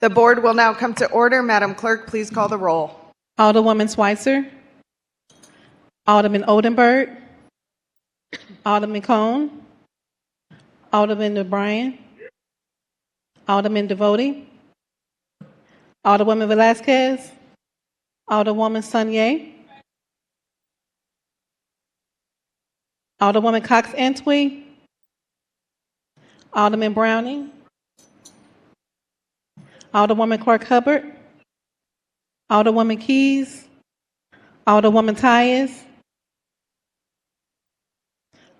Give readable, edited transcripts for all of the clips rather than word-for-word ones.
The board will now come to order. Madam Clerk, please call the roll. Alderwoman Schweitzer, Alderman Oldenburg, Alderman Cone, Alderman O'Brien, Alderman Devotie, Alderwoman Velasquez, Alderwoman Sunier, Alderwoman Cox-Antwi, Alderman Browning, Alderwoman Clark-Hubbard, Alderwoman Keys, Alderwoman Tyus,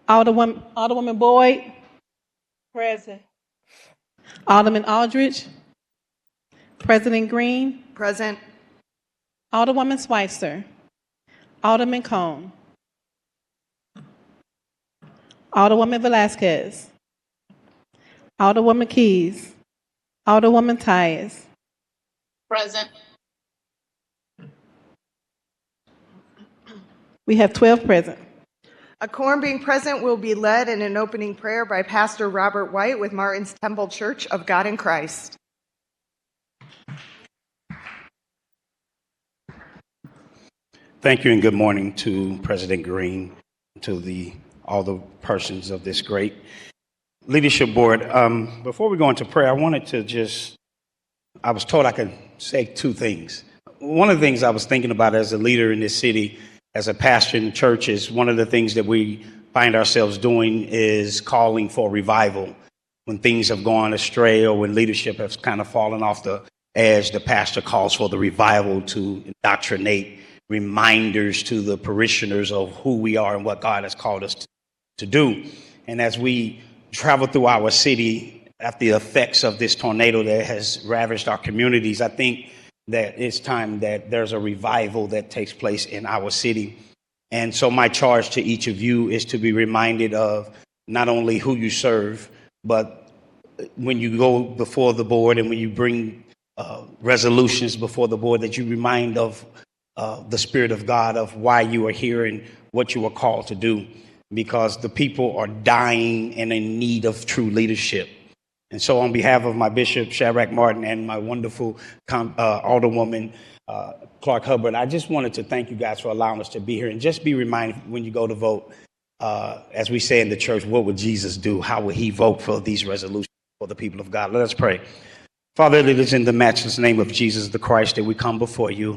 Alderwoman Boyd, present. Alderman Aldridge, President Green, Present. Alderwoman Schweitzer, Alderman Cone, Alderwoman Velasquez, Alderwoman Keys, Alderwoman Tyus. Present. We have 12 present. A quorum being present will be led in an opening prayer by Pastor Robert White with Martin's Temple Church of God in Christ. Thank you and good morning to President Green, to all the persons of this great leadership board. Before we go into prayer, I wanted to I was told I could say two things. One of the things I was thinking about as a leader in this city, as a pastor in the church, is one of the things that we find ourselves doing is calling for revival. When things have gone astray or when leadership has kind of fallen off the edge, the pastor calls for the revival to indoctrinate reminders to the parishioners of who we are and what God has called us to do. And as we travel through our city after the effects of this tornado that has ravaged our communities, I think that it's time that there's a revival that takes place in our city. And so my charge to each of you is to be reminded of not only who you serve, but when you go before the board and when you bring resolutions before the board, that you remind of the Spirit of God, of why you are here and what you are called to do, because the people are dying and in need of true leadership. And so on behalf of my Bishop, Shadrach Martin, and my wonderful Alderwoman, Clark Hubbard, I just wanted to thank you guys for allowing us to be here, and just be reminded when you go to vote, as we say in the church, what would Jesus do? How would he vote for these resolutions for the people of God? Let us pray. Father, it is in the matchless name of Jesus the Christ that we come before you.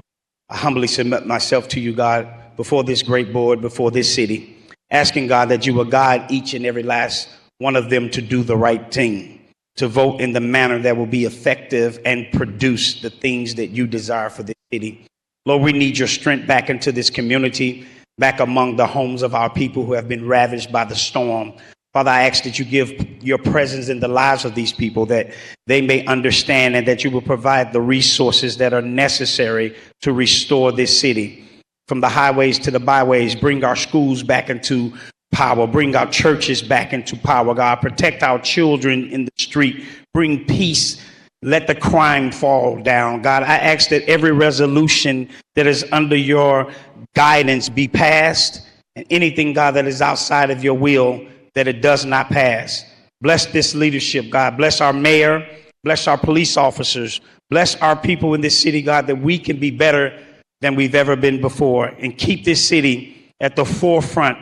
I humbly submit myself to you, God, before this great board, before this city, asking, God, that you will guide each and every last one of them to do the right thing, to vote in the manner that will be effective and produce the things that you desire for this city. Lord, we need your strength back into this community, back among the homes of our people who have been ravaged by the storm. Father, I ask that you give your presence in the lives of these people, that they may understand, and that you will provide the resources that are necessary to restore this city. From the highways to the byways, bring our schools back into power, bring our churches back into power, God. Protect our children in the street, bring peace, let the crime fall down. God, I ask that every resolution that is under your guidance be passed, and anything, God, that is outside of your will, that it does not pass. Bless this leadership, God. Bless our mayor, bless our police officers, bless our people in this city, God, that we can be better than we've ever been before, and keep this city at the forefront.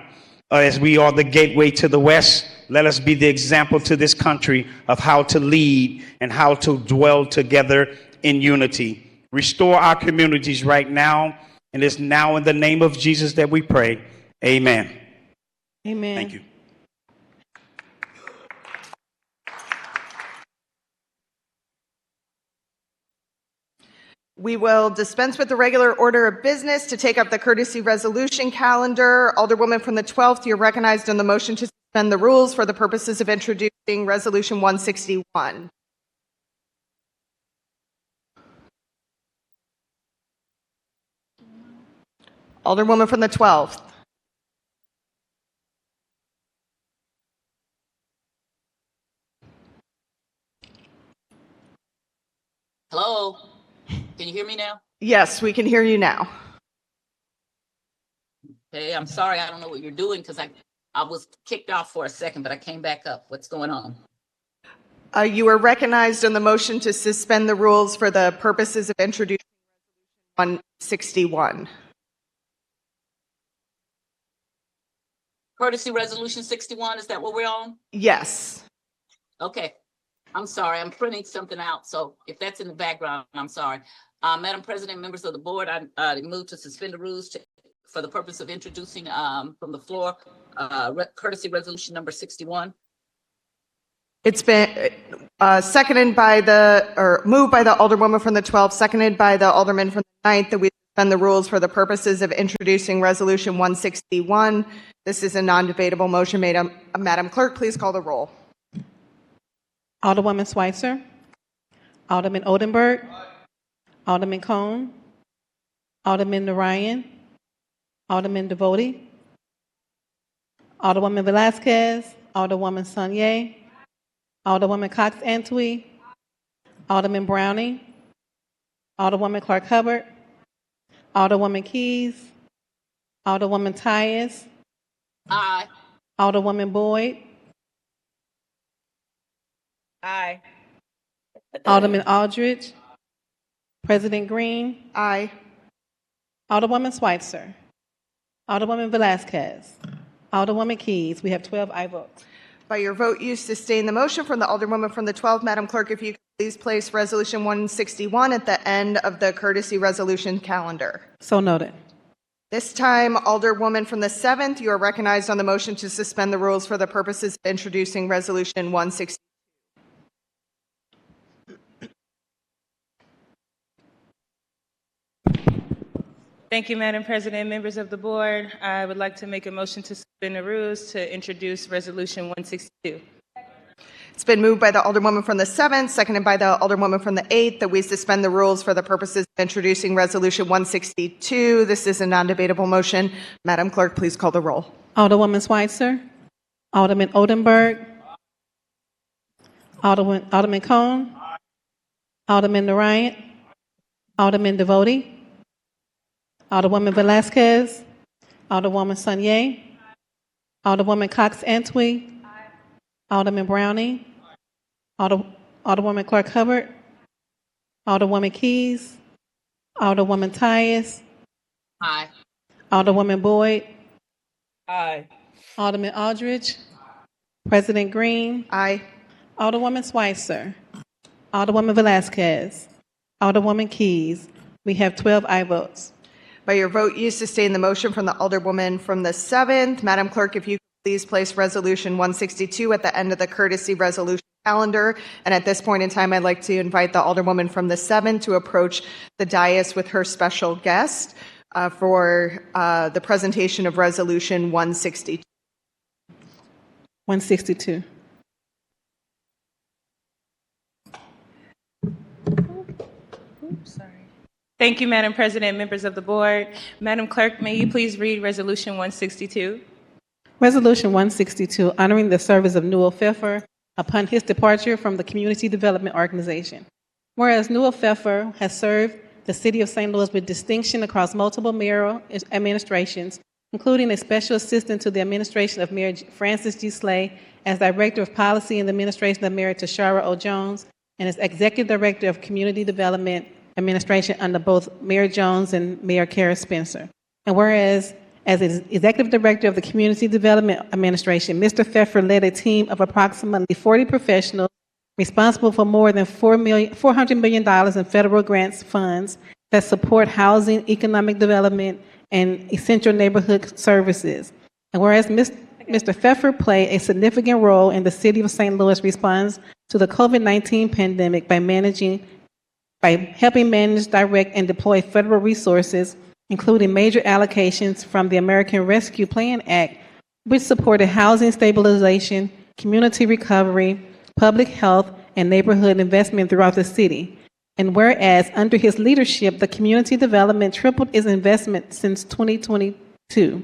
As we are the gateway to the West, let us be the example to this country of how to lead and how to dwell together in unity. Restore our communities right now, and it's now in the name of Jesus that we pray. Amen. Amen. Thank you. We will dispense with the regular order of business to take up the courtesy resolution calendar. Alderwoman from the 12th, you're recognized on the motion to suspend the rules for the purposes of introducing Resolution 161. Alderwoman from the 12th. Hello? Can you hear me now? Yes, we can hear you now. Hey, I'm sorry. I don't know what you're doing because I was kicked off for a second, but I came back up. What's going on? You are recognized on the motion to suspend the rules for the purposes of introducing 161. Courtesy Resolution 61, is that what we're on? Yes. Okay. I'm sorry, I'm printing something out, so if that's in the background, I'm sorry. Madam President, members of the board, I move to suspend the rules for the purpose of introducing from the floor courtesy resolution number 61. It's been seconded by moved by the Alderwoman from the 12th, seconded by the Alderman from the 9th, that we suspend the rules for the purposes of introducing Resolution 161. This is a non-debatable motion. Madam Clerk, please call the roll. Alderwoman Schweitzer. Alderman Oldenburg. Alderman Cone. Alderman Narayan. Alderman Devoti. Alderwoman Velasquez. Alderwoman Sanye. Alderwoman Cox Antwi. Alderman Browning. Alderwoman Clark Hubbard. Alderwoman Keys. Alderwoman Tyus. Aye. Alderwoman Boyd. Aye. Alderman Aldridge. President Green. Aye. Alderwoman Schweitzer. Alderwoman Velasquez. Alderwoman Keys. We have 12 aye votes. By your vote, you sustain the motion from the Alderwoman from the 12th. Madam Clerk, if you could please place Resolution 161 at the end of the courtesy resolution calendar. So noted. This time, Alderwoman from the 7th, you are recognized on the motion to suspend the rules for the purposes of introducing Resolution 160. Thank you, Madam President. Members of the board, I would like to make a motion to suspend the rules to introduce Resolution 162. It's been moved by the Alderwoman from the 7th, seconded by the Alderwoman from the 8th, that we suspend the rules for the purposes of introducing Resolution 162. This is a non-debatable motion. Madam Clerk, please call the roll. Alderwoman Schweitzer. Alderman Oldenburg. Alderman Cone. Alderman Narayan. Alderman Devoti. Alderwoman Velasquez. Alderwoman Sanye. Alderwoman Cox Antwi. Alderman Browning. Alderwoman Clark Hubbard. Alderwoman Keys. Alderwoman Tyus. Aye. Alderwoman Boyd. Aye. Alderman Aldridge. President Green. Aye. Alderwoman Schweitzer. Alderwoman Velasquez. Alderwoman Keys. We have 12 aye votes. By your vote, you sustain the motion from the Alderwoman from the 7th. Madam Clerk, if you could please place Resolution 162 at the end of the courtesy resolution calendar. And at this point in time, I'd like to invite the Alderwoman from the 7th to approach the dais with her special guest for the presentation of Resolution 162. 162. Thank you, Madam President, members of the board. Madam Clerk, may you please read Resolution 162? Resolution 162, honoring the service of Newell Pfeffer upon his departure from the Community Development Organization. Whereas Newell Pfeffer has served the City of St. Louis with distinction across multiple mayoral administrations, including a special assistant to the administration of Mayor Francis G. Slay, as Director of Policy and the Administration of Mayor Tashara O. Jones, and as Executive Director of Community Development Administration under both Mayor Jones and Mayor Kara Spencer. And whereas, as Executive Director of the Community Development Administration, Mr. Pfeffer led a team of approximately 40 professionals responsible for more than $400 million in federal grants funds that support housing, economic development, and essential neighborhood services. And whereas Mr. Pfeffer played a significant role in the City of St. Louis response to the COVID-19 pandemic by helping manage, direct, and deploy federal resources, including major allocations from the American Rescue Plan Act, which supported housing stabilization, community recovery, public health, and neighborhood investment throughout the city. And whereas under his leadership, the community development tripled its investment since 2022,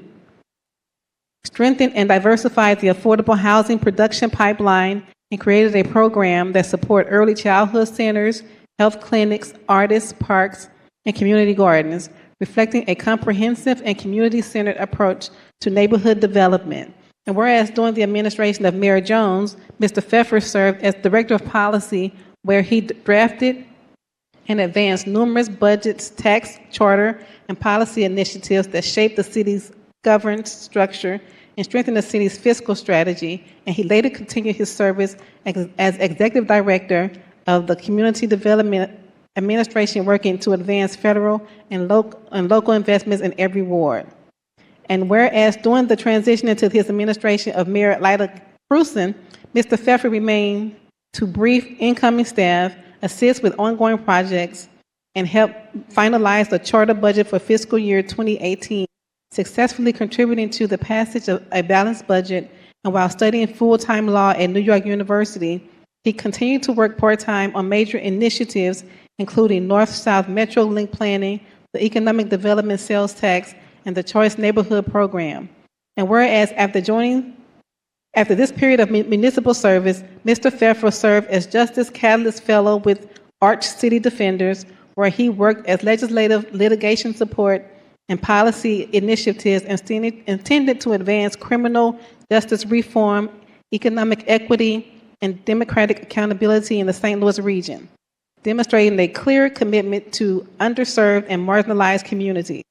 strengthened and diversified the affordable housing production pipeline, and created a program that support early childhood centers, health clinics, artists, parks, and community gardens, reflecting a comprehensive and community-centered approach to neighborhood development. And whereas during the administration of Mayor Jones, Mr. Pfeffer served as Director of Policy, where he drafted and advanced numerous budgets, tax, charter, and policy initiatives that shaped the city's governance structure and strengthened the city's fiscal strategy. And he later continued his service as Executive Director of the Community Development Administration, working to advance federal and local investments in every ward. And whereas during the transition into his administration of Mayor Lila Cruson, Mr. Pfeffer remained to brief incoming staff, assist with ongoing projects, and help finalize the charter budget for fiscal year 2018, successfully contributing to the passage of a balanced budget. And while studying full-time law at New York University, he continued to work part-time on major initiatives, including North-South Metro Link planning, the Economic Development Sales Tax, and the Choice Neighborhood Program. And whereas after this period of municipal service, Mr. Pfeffer served as Justice Catalyst Fellow with Arch City Defenders, where he worked as legislative litigation support and policy initiatives intended to advance criminal justice reform, economic equity, and democratic accountability in the St. Louis region, demonstrating a clear commitment to underserved and marginalized communities.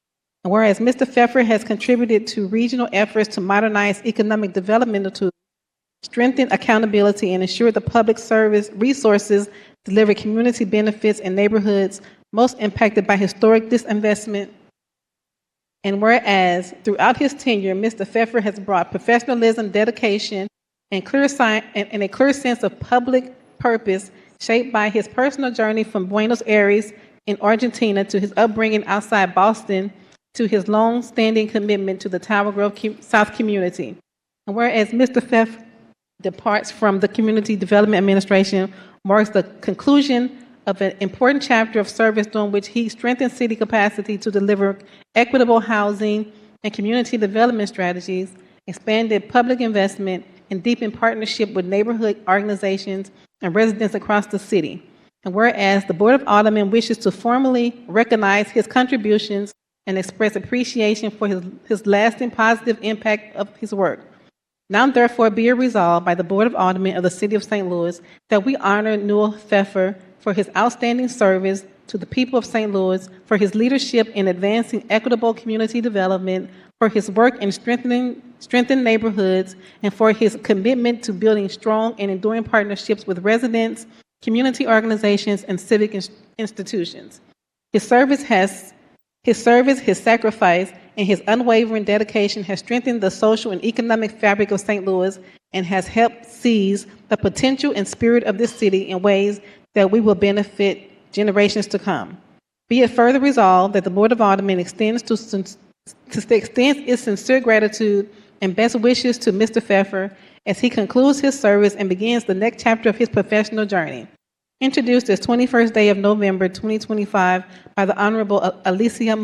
And whereas Mr. Pfeffer has contributed to regional efforts to modernize economic development to strengthen accountability and ensure the public service resources deliver community benefits in neighborhoods most impacted by historic disinvestment. And whereas throughout his tenure, Mr. Pfeffer has brought professionalism, dedication, and a clear sense of public purpose shaped by his personal journey from Buenos Aires in Argentina to his upbringing outside Boston to his long-standing commitment to the Tower Grove South community. And whereas Mr. Pfeffer departs from the Community Development Administration marks the conclusion of an important chapter of service during which he strengthened city capacity to deliver equitable housing and community development strategies, expanded public investment, and deepened partnership with neighborhood organizations and residents across the city. And whereas the Board of Aldermen wishes to formally recognize his contributions and express appreciation for his lasting positive impact of his work. Now therefore be it resolved by the Board of Aldermen of the City of St. Louis that we honor Newell Pfeffer for his outstanding service to the people of St. Louis, for his leadership in advancing equitable community development, for his work in strengthening neighborhoods, and for his commitment to building strong and enduring partnerships with residents, community organizations, and civic institutions. His service, his sacrifice, and his unwavering dedication has strengthened the social and economic fabric of St. Louis and has helped seize the potential and spirit of this city in ways that we will benefit generations to come. Be it further resolved that the Board of Aldermen extends its sincere gratitude and best wishes to Mr. Pfeffer as he concludes his service and begins the next chapter of his professional journey. Introduced this 21st day of November 2025 by the Honorable Alicia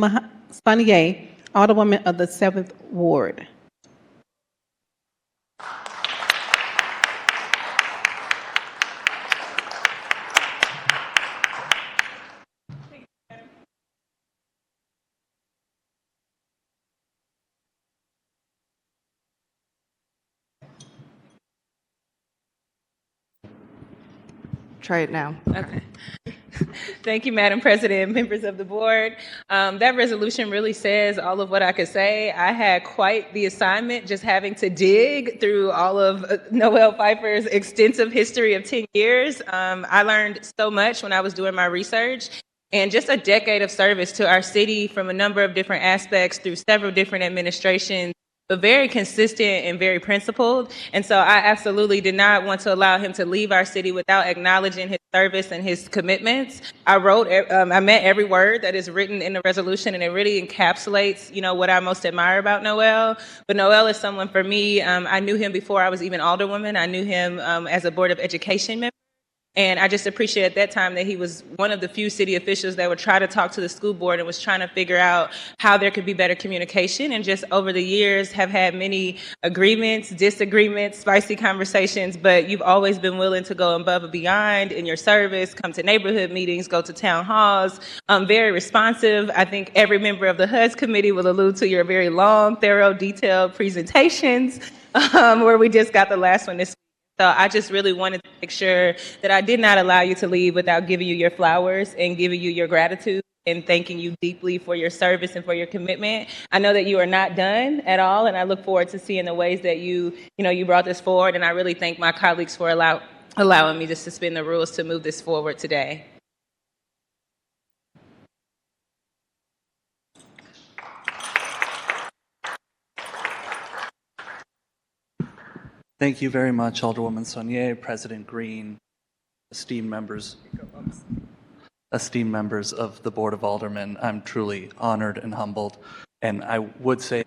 Spanier, Alderwoman of the 7th Ward. Try it now. Okay. Thank you, Madam President, members of the board. That resolution really says all of what I could say. I had quite the assignment just having to dig through all of Noel Pfeiffer's extensive history of 10 years. I learned so much when I was doing my research, and just a decade of service to our city from a number of different aspects through several different administrations, but very consistent and very principled. And so I absolutely did not want to allow him to leave our city without acknowledging his service and his commitments. I meant every word that is written in the resolution, and it really encapsulates, what I most admire about Noel. But Noel is someone for me, I knew him before I was even Alderwoman. I knew him as a Board of Education member. And I just appreciate at that time that he was one of the few city officials that would try to talk to the school board and was trying to figure out how there could be better communication. And just over the years have had many agreements, disagreements, spicy conversations, but you've always been willing to go above and beyond in your service, come to neighborhood meetings, go to town halls, very responsive. I think every member of the HUD's committee will allude to your very long, thorough, detailed presentations, where we just got the last one this week. So I just really wanted to make sure that I did not allow you to leave without giving you your flowers and giving you your gratitude and thanking you deeply for your service and for your commitment. I know that you are not done at all, and I look forward to seeing the ways that you brought this forward. And I really thank my colleagues for allowing me to suspend the rules to move this forward today. Thank you very much, Alderwoman Saunier, President Green, esteemed members of the Board of Aldermen. I'm truly honored and humbled, and I would say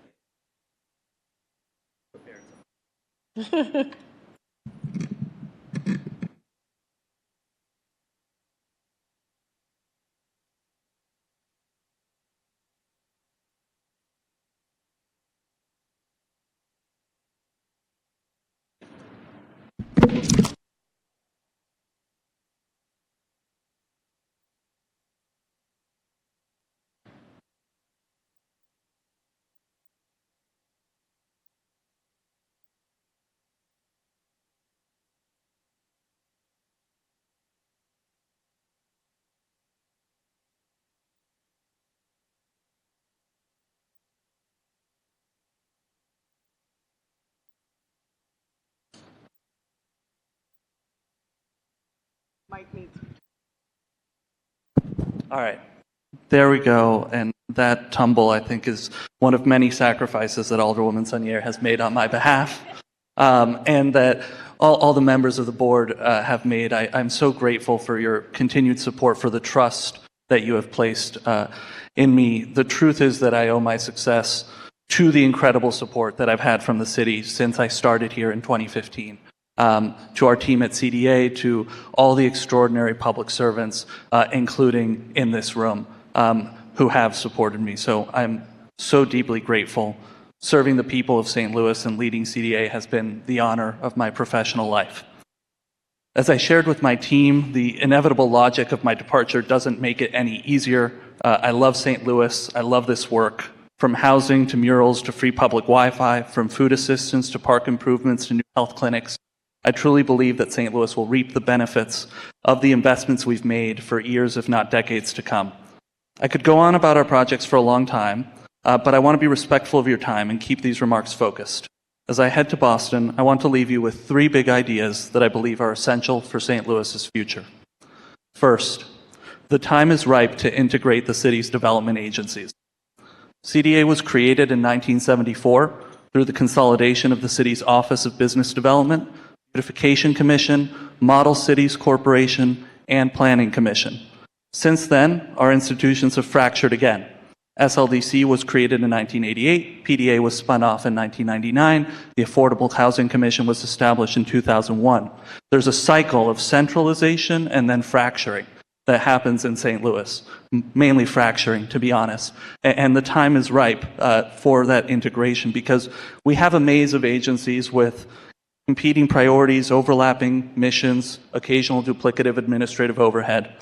all right, there we go. And that tumble, I think, is one of many sacrifices that Alderwoman Saunier has made on my behalf, and that all the members of the board have made. I'm so grateful for your continued support, for the trust that you have placed in me. The truth is that I owe my success to the incredible support that I've had from the city since I started here in 2015. To our team at CDA, to all the extraordinary public servants, including in this room, who have supported me. So I'm so deeply grateful. Serving the people of St. Louis and leading CDA has been the honor of my professional life. As I shared with my team, the inevitable logic of my departure doesn't make it any easier. I love St. Louis. I love this work. From housing to murals to free public Wi-Fi, from food assistance to park improvements to new health clinics, I truly believe that St. Louis will reap the benefits of the investments we've made for years, if not decades, to come. I could go on about our projects for a long time, but I want to be respectful of your time and keep these remarks focused. As I head to Boston, I want to leave you with 3 big ideas that I believe are essential for St. Louis's future. First, the time is ripe to integrate the city's development agencies. CDA was created in 1974 through the consolidation of the city's Office of Business Development, Beautification Commission, Model Cities Corporation, and Planning Commission. Since then, our institutions have fractured again. SLDC was created in 1988, PDA was spun off in 1999, the Affordable Housing Commission was established in 2001. There's a cycle of centralization and then fracturing that happens in St. Louis, mainly fracturing, to be honest. And the time is ripe for that integration because we have a maze of agencies with competing priorities, overlapping missions, occasional duplicative administrative overhead.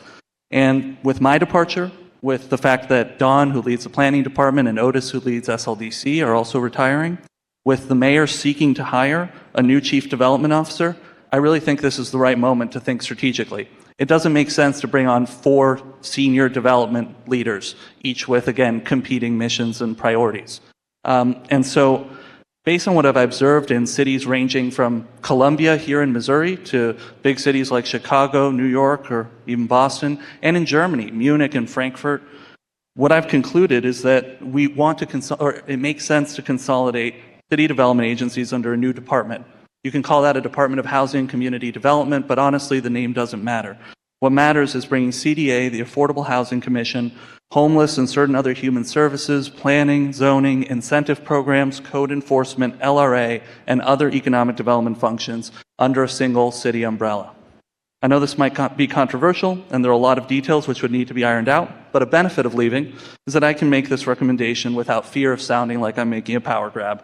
And with my departure, with the fact that Dawn, who leads the planning department, and Otis, who leads SLDC, are also retiring, with the mayor seeking to hire a new chief development officer, I really think this is the right moment to think strategically. It doesn't make sense to bring on 4 senior development leaders, each with, again, competing missions and priorities. And so, based on what I've observed in cities ranging from Columbia here in Missouri to big cities like Chicago, New York, or even Boston, and in Germany, Munich and Frankfurt, what I've concluded is that we want to, it makes sense to consolidate city development agencies under a new department. You can call that a Department of Housing and Community Development, but honestly, the name doesn't matter. What matters is bringing CDA, the Affordable Housing Commission, homeless and certain other human services, planning, zoning, incentive programs, code enforcement, LRA, and other economic development functions under a single city umbrella. I know this might be controversial, and there are a lot of details which would need to be ironed out, but a benefit of leaving is that I can make this recommendation without fear of sounding like I'm making a power grab.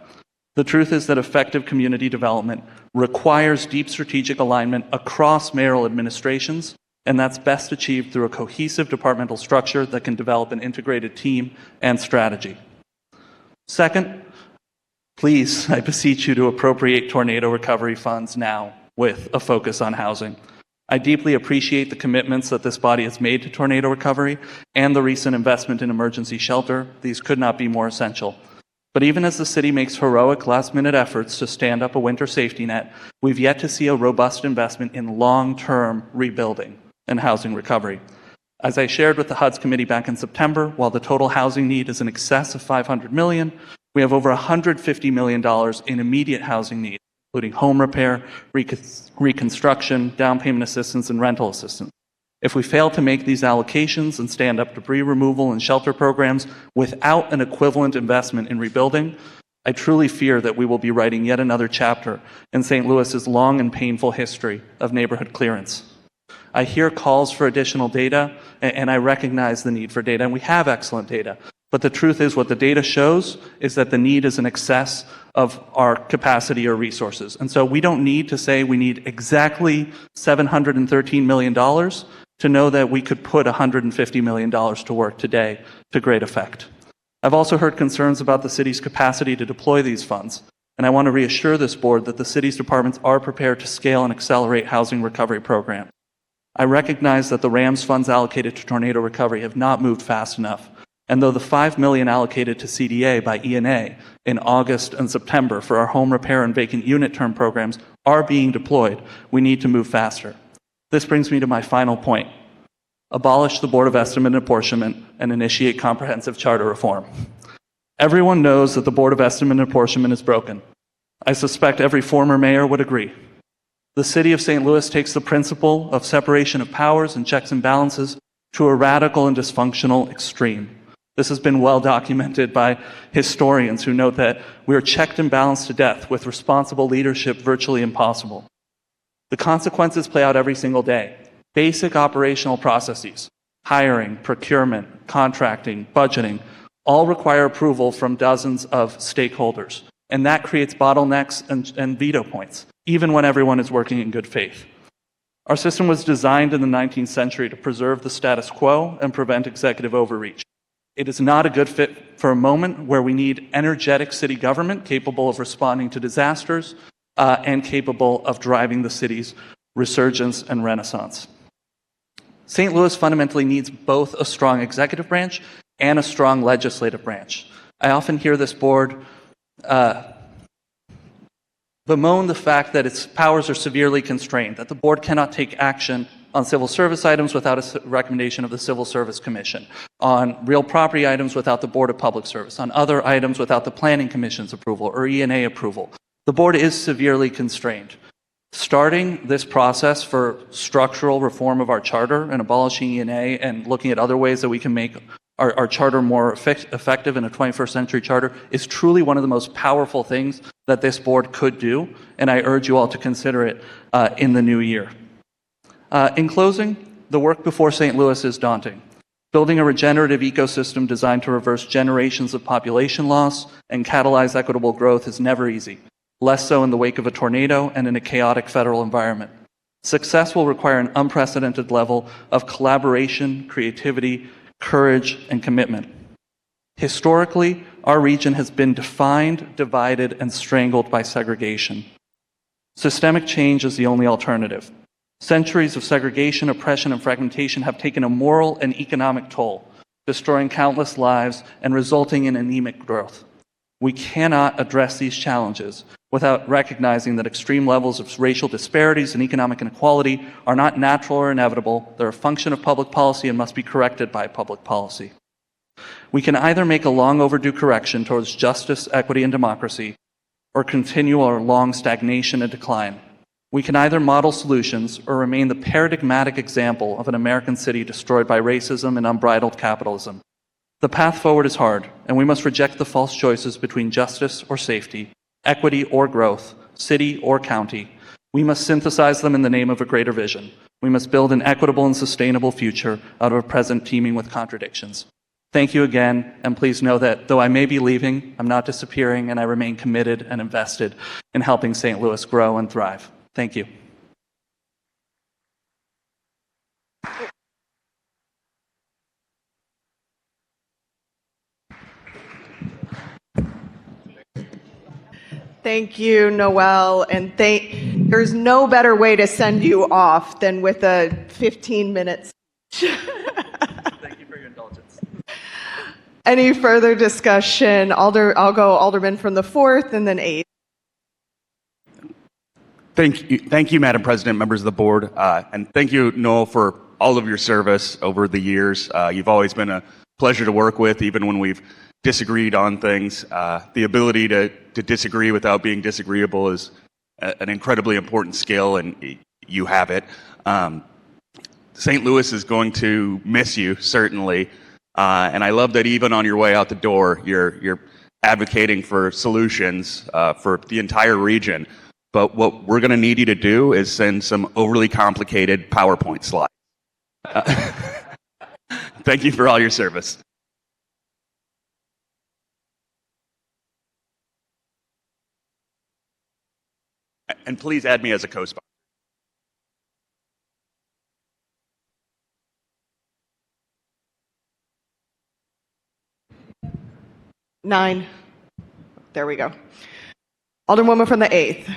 The truth is that effective community development requires deep strategic alignment across mayoral administrations, and that's best achieved through a cohesive departmental structure that can develop an integrated team and strategy. Second, please, I beseech you to appropriate tornado recovery funds now with a focus on housing. I deeply appreciate the commitments that this body has made to tornado recovery and the recent investment in emergency shelter. These could not be more essential. But even as the city makes heroic last-minute efforts to stand up a winter safety net, we've yet to see a robust investment in long-term rebuilding and housing recovery. As I shared with the HUD's committee back in September, while the total housing need is in excess of $500 million, we have over $150 million in immediate housing needs, including home repair, reconstruction, down payment assistance, and rental assistance. If we fail to make these allocations and stand up debris removal and shelter programs without an equivalent investment in rebuilding, I truly fear that we will be writing yet another chapter in St. Louis's long and painful history of neighborhood clearance. I hear calls for additional data, and I recognize the need for data, and we have excellent data. But the truth is, what the data shows is that the need is in excess of our capacity or resources. And so we don't need to say we need exactly $713 million to know that we could put $150 million to work today to great effect. I've also heard concerns about the city's capacity to deploy these funds, and I want to reassure this board that the city's departments are prepared to scale and accelerate housing recovery programs. I recognize that the RAMS funds allocated to tornado recovery have not moved fast enough, and though the $5 million allocated to CDA by ENA in August and September for our home repair and vacant unit term programs are being deployed, we need to move faster. This brings me to my final point. Abolish the Board of Estimate and Apportionment and initiate comprehensive charter reform. Everyone knows that the Board of Estimate and Apportionment is broken. I suspect every former mayor would agree. The city of St. Louis takes the principle of separation of powers and checks and balances to a radical and dysfunctional extreme. This has been well documented by historians who note that we are checked and balanced to death, with responsible leadership virtually impossible. The consequences play out every single day. Basic operational processes, hiring, procurement, contracting, budgeting, all require approval from dozens of stakeholders. And that creates bottlenecks and veto points, even when everyone is working in good faith. Our system was designed in the 19th century to preserve the status quo and prevent executive overreach. It is not a good fit for a moment where we need energetic city government capable of responding to disasters and capable of driving the city's resurgence and renaissance. St. Louis fundamentally needs both a strong executive branch and a strong legislative branch. I often hear this board bemoan the fact that its powers are severely constrained, that the board cannot take action on civil service items without a recommendation of the Civil Service Commission, on real property items without the Board of Public Service, on other items without the Planning Commission's approval or ENA approval. The board is severely constrained. Starting this process for structural reform of our charter and abolishing ENA and looking at other ways that we can make our charter more effective in a 21st century charter is truly one of the most powerful things that this board could do, and I urge you all to consider it in the new year. In closing, the work before St. Louis is daunting. Building a regenerative ecosystem designed to reverse generations of population loss and catalyze equitable growth is never easy, less so in the wake of a tornado and in a chaotic federal environment. Success will require an unprecedented level of collaboration, creativity, courage, and commitment. Historically, our region has been defined, divided, and strangled by segregation. Systemic change is the only alternative. Centuries of segregation, oppression, and fragmentation have taken a moral and economic toll, destroying countless lives and resulting in anemic growth. We cannot address these challenges without recognizing that extreme levels of racial disparities and economic inequality are not natural or inevitable. They're a function of public policy and must be corrected by public policy. We can either make a long overdue correction towards justice, equity, and democracy, or continue our long stagnation and decline. We can either model solutions or remain the paradigmatic example of an American city destroyed by racism and unbridled capitalism. The path forward is hard, and we must reject the false choices between justice or safety, equity or growth, city or county. We must synthesize them in the name of a greater vision, We must build an equitable and sustainable future out of a present teeming with contradictions. Thank you again, and please know that though I may be leaving, I'm not disappearing, and I remain committed and invested in helping St. Louis grow and thrive. Thank you. Thank you, Noel, and there's no better way to send you off than with a 15-minute speech. Thank you for your indulgence. Any further discussion? I'll go Alderman from the 4th and then 8th. Thank you, Madam President, members of the board, and thank you, Noel, for all of your service over the years. You've always been a pleasure to work with, even when we've disagreed on things. The ability to disagree without being disagreeable is an incredibly important skill, and you have it. St. Louis is going to miss you, certainly, and I love that even on your way out the door, you're advocating for solutions for the entire region. But what we're going to need you to do is send some overly complicated PowerPoint slides. Thank you for all your service. And please add me as a co-sponsor. 9. There we go. Alderwoman from the 8th.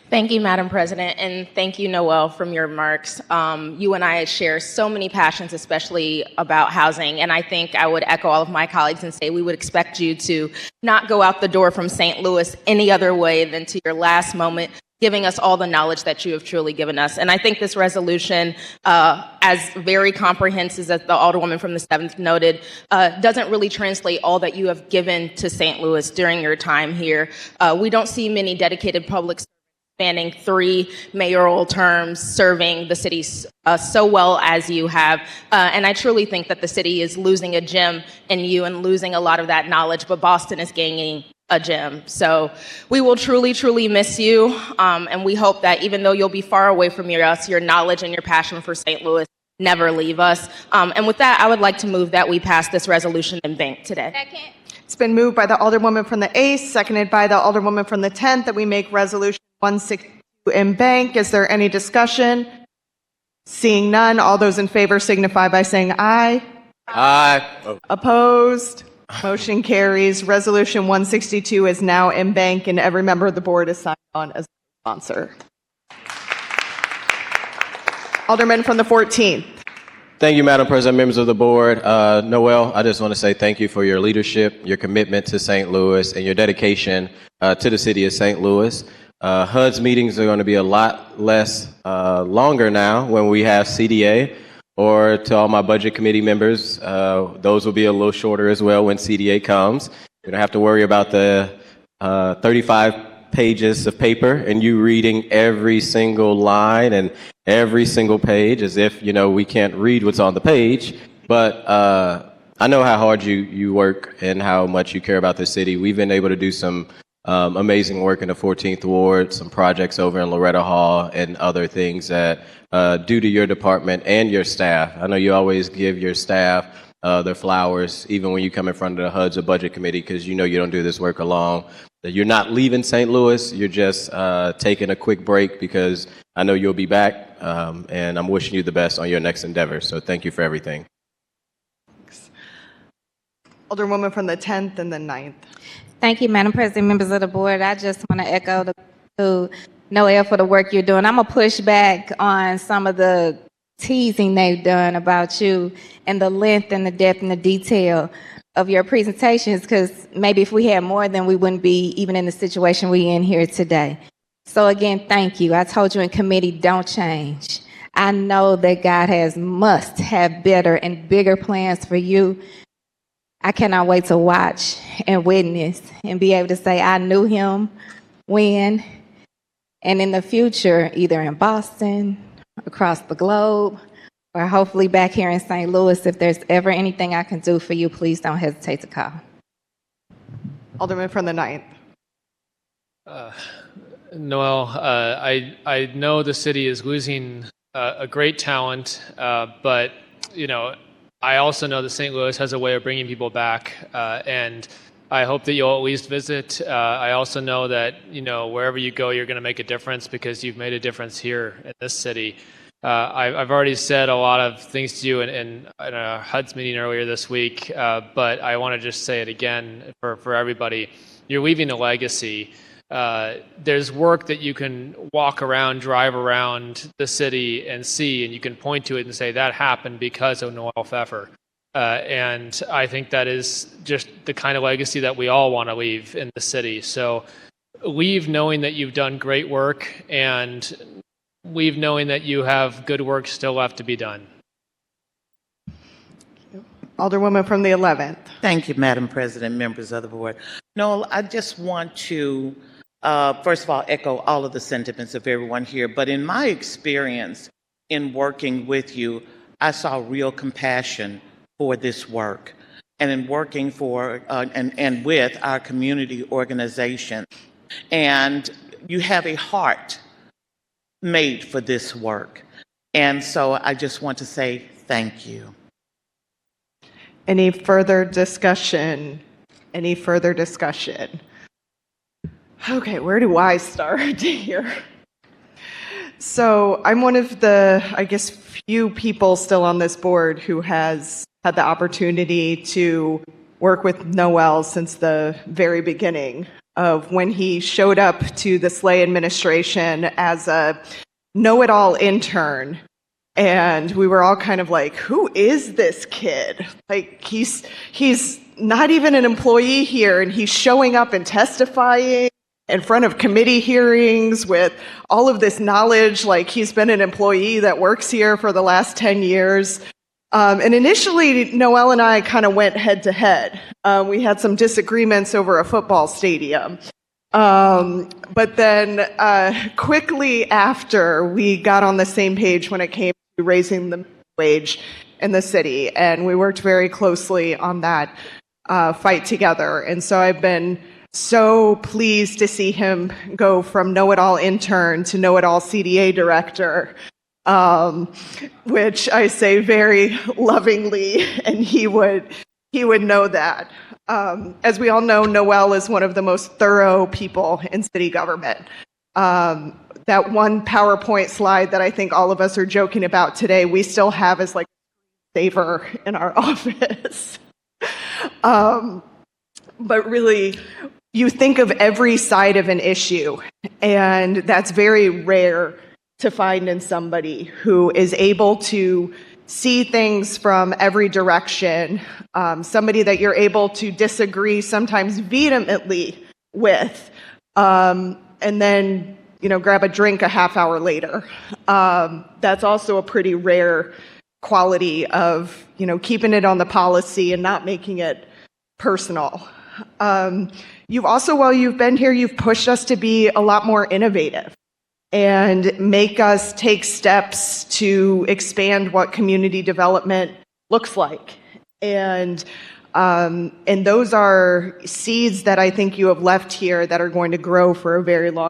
Thank you, Madam President, and thank you, Noel, from your remarks. You and I share so many passions, especially about housing, and I think I would echo all of my colleagues and say we would expect you to not go out the door from St. Louis any other way than to your last moment, giving us all the knowledge that you have truly given us. And I think this resolution, as very comprehensive as the Alderwoman from the 7th noted, doesn't really translate all that you have given to St. Louis during your time here. We don't see many dedicated public spanning 3 mayoral terms, serving the city so well as you have. And I truly think that the city is losing a gem in you and losing a lot of that knowledge, but Boston is gaining a gem. So we will truly, truly miss you. And we hope that even though you'll be far away from us, your knowledge and your passion for St. Louis never leave us. And with that, I would like to move that we pass this resolution in bank today. Second. It's been moved by the Alderwoman from the 8th, seconded by the Alderwoman from the 10th, that we make Resolution 162 in bank. Is there any discussion? Seeing none, all those in favor signify by saying aye. Aye. Opposed? Motion carries. Resolution 162 is now in bank, and every member of the board is signed on as a sponsor. Alderman from the 14th. Thank you, Madam President, members of the board. Noel, I just want to say thank you for your leadership, your commitment to St. Louis, and your dedication to the city of St. Louis. HUD's meetings are going to be a lot less longer now when we have CDA, or to all my budget committee members, those will be a little shorter as well when CDA comes. You don't have to worry about the 35 pages of paper and you reading every single line and every single page as if, we can't read what's on the page. But I know how hard you work and how much you care about the city. We've been able to do some amazing work in the 14th Ward, some projects over in Loretta Hall, and other things that due to your department and your staff. I know you always give your staff their flowers, even when you come in front of the HUD's or budget committee, because you don't do this work alone. That you're not leaving St. Louis, you're just taking a quick break, because I know you'll be back, and I'm wishing you the best on your next endeavor. So thank you for everything. Thanks. Alderwoman from the 10th and the 9th. Thank you, Madam President, members of the board. I just want to echo to Noel for the work you're doing. I'm going to push back on some of the teasing they've done about you and the length and the depth and the detail of your presentations, because maybe if we had more, then we wouldn't be even in the situation we're in here today. So again, thank you. I told you in committee, don't change. I know that God must have better and bigger plans for you. I cannot wait to watch and witness and be able to say I knew him when and in the future, either in Boston, across the globe, or hopefully back here in St. Louis. If there's ever anything I can do for you, please don't hesitate to call. Alderman from the 9th. Noel, I know the city is losing a great talent, but I also know that St. Louis has a way of bringing people back, and I hope that you'll at least visit. I also know that wherever you go, you're going to make a difference because you've made a difference here in this city. I've already said a lot of things to you in a HUD's meeting earlier this week, but I want to just say it again for everybody. You're leaving a legacy. There's work that you can walk around, drive around the city and see, and you can point to it and say that happened because of Noel Pfeffer. And I think that is just the kind of legacy that we all want to leave in the city. So leave knowing that you've done great work, and leave knowing that you have good work still left to be done. Alderwoman from the 11th. Thank you, Madam President, members of the board. Noel, I just want to, first of all, echo all of the sentiments of everyone here. But in my experience in working with you, I saw real compassion for this work. And in working for and with our community organization. And you have a heart made for this work. And so I just want to say thank you. Any further discussion? Any further discussion? Okay, where do I start here? So I'm one of the, I guess, few people still on this board who has had the opportunity to work with Noel since the very beginning of when he showed up to the Slay administration as a know-it-all intern. And we were all kind of like, who is this kid? Like, he's not even an employee here, and he's showing up and testifying in front of committee hearings with all of this knowledge, like he's been an employee that works here for the last 10 years. And initially, Noel and I kind of went head to head. We had some disagreements over a football stadium. But then quickly after, we got on the same page when it came to raising the wage in the city. And we worked very closely on that fight together. And so I've been so pleased to see him go from know-it-all intern to know-it-all CDA director. Which I say very lovingly, and he would know that. As we all know, Noel is one of the most thorough people in city government. That one PowerPoint slide that I think all of us are joking about today, we still have as like a saver in our office. But really, you think of every side of an issue, and that's very rare to find in somebody who is able to see things from every direction, somebody that you're able to disagree sometimes vehemently with, and then grab a drink a half hour later. That's also a pretty rare quality of keeping it on the policy and not making it personal. You've also, while you've been here, you've pushed us to be a lot more innovative and make us take steps to expand what community development looks like. And those are seeds that I think you have left here that are going to grow for a very long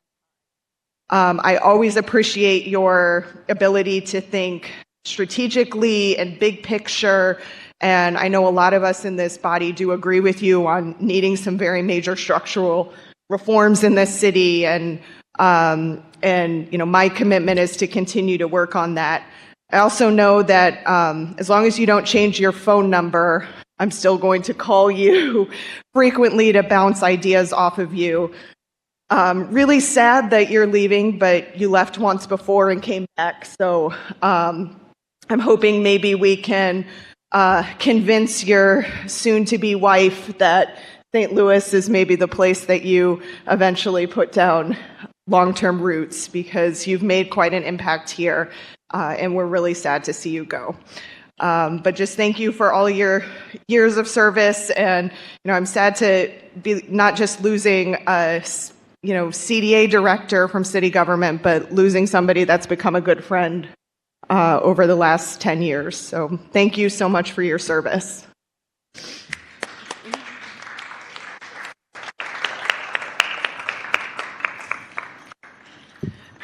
time. I always appreciate your ability to think strategically and big picture. And I know a lot of us in this body do agree with you on needing some very major structural reforms in this city. And my commitment is to continue to work on that. I also know that as long as you don't change your phone number, I'm still going to call you frequently to bounce ideas off of you. Really sad that you're leaving, but you left once before and came back. So I'm hoping maybe we can convince your soon-to-be wife that St. Louis is maybe the place that you eventually put down long-term roots, because you've made quite an impact here, and we're really sad to see you go. But just thank you for all your years of service, and I'm sad to be not just losing a CDA director from city government, but losing somebody that's become a good friend over the last 10 years. So thank you so much for your service.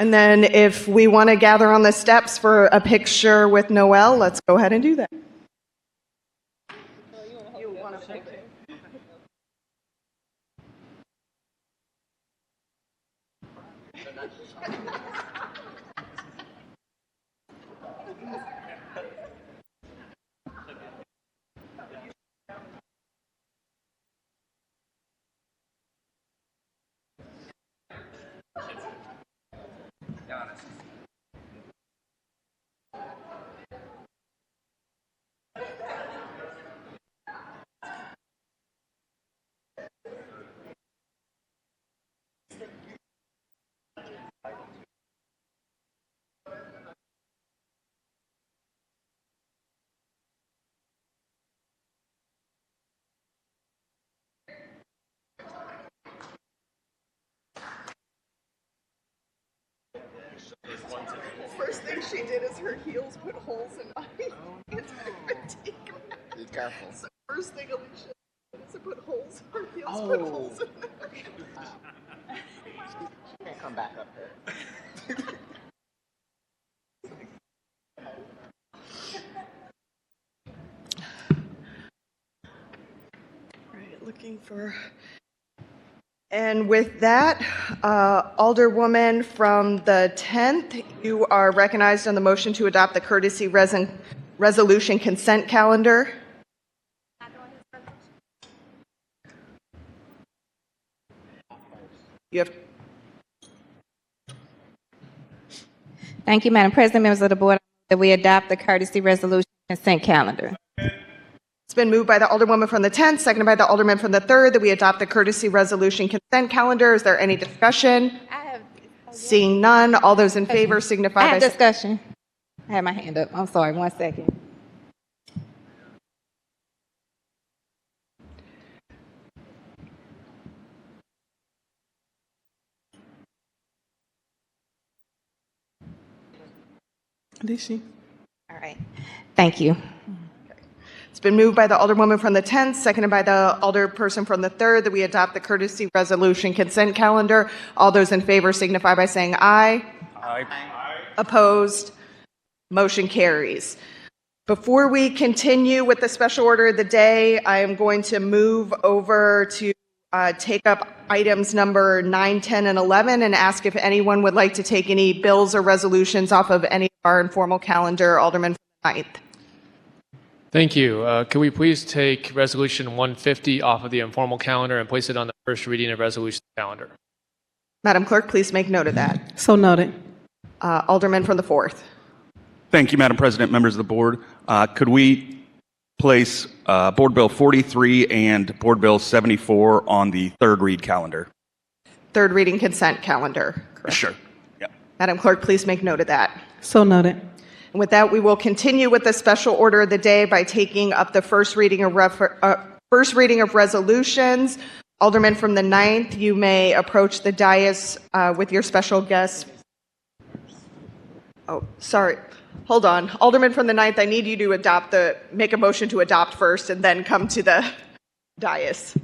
And then if we want to gather on the steps for a picture with Noel, let's go ahead and do that. First thing she did is her heels put holes in mine. Be careful. So first thing Alicia did is to put holes. Her heels put holes in mine. She can't come back up there. Right, looking for. And with that, Alderwoman from the 10th, you are recognized on the motion to adopt the courtesy resolution consent calendar. You have. Thank you, Madam President, members of the board, that we adopt the courtesy resolution consent calendar. It's been moved by the Alderwoman from the 10th, seconded by the Alderman from the 3rd, that we adopt the courtesy resolution consent calendar. Is there any discussion? Seeing none, all those in favor signify I by have discussion. I have my hand up. I'm sorry, 1 second. Did she? All right. Thank you. It's been moved by the Alderwoman from the 10th, seconded by the Alderperson from the 3rd, that we adopt the courtesy resolution consent calendar. All those in favor signify by saying aye. Aye. Opposed? Motion carries. Before we continue with the special order of the day, I am going to move over to take up items number 9, 10, and 11 and ask if anyone would like to take any bills or resolutions off of any of our informal calendar. Alderman from the 9th. Thank you. Can we please take Resolution 150 off of the informal calendar and place it on the first reading of resolution calendar? Madam Clerk, please make note of that. So noted. Alderman from the 4th. Thank you, Madam President, members of the board. Could we place Board Bill 43 and Board Bill 74 on the third read calendar? Third reading consent calendar. Correct. Sure. Yeah. Madam Clerk, please make note of that. So noted. And with that, we will continue with the special order of the day by taking up the first reading of resolutions. Alderman from the 9th, you may approach the dais with your special guest. Oh, sorry. Hold on. Alderman from the 9th, I need you to make a motion to adopt first and then come to the dais.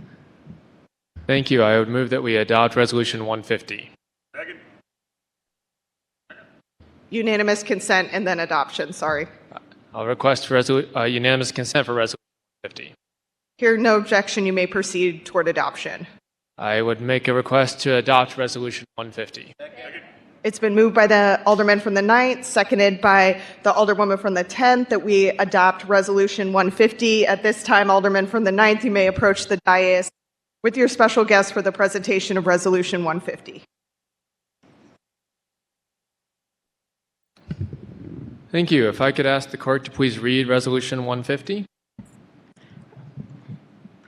Thank you. I would move that we adopt Resolution 150. Second. Unanimous consent and then adoption. Sorry. I'll request unanimous consent for Resolution 150. Hearing no objection, you may proceed toward adoption. I would make a request to adopt Resolution 150. Second. It's been moved by the Alderman from the 9th, seconded by the Alderwoman from the 10th, that we adopt Resolution 150. At this time, Alderman from the 9th, you may approach the dais with your special guest for the presentation of Resolution 150. Thank you. If I could ask the clerk to please read Resolution 150.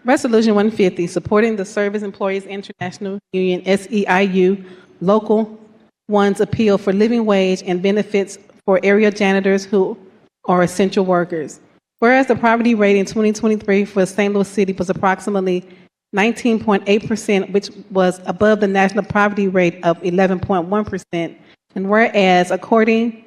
Resolution 150, supporting the Service Employees International Union, SEIU, Local 1's appeal for living wage and benefits for area janitors who are essential workers. Whereas the poverty rate in 2023 for St. Louis City was approximately 19.8%, which was above the national poverty rate of 11.1%. And whereas, according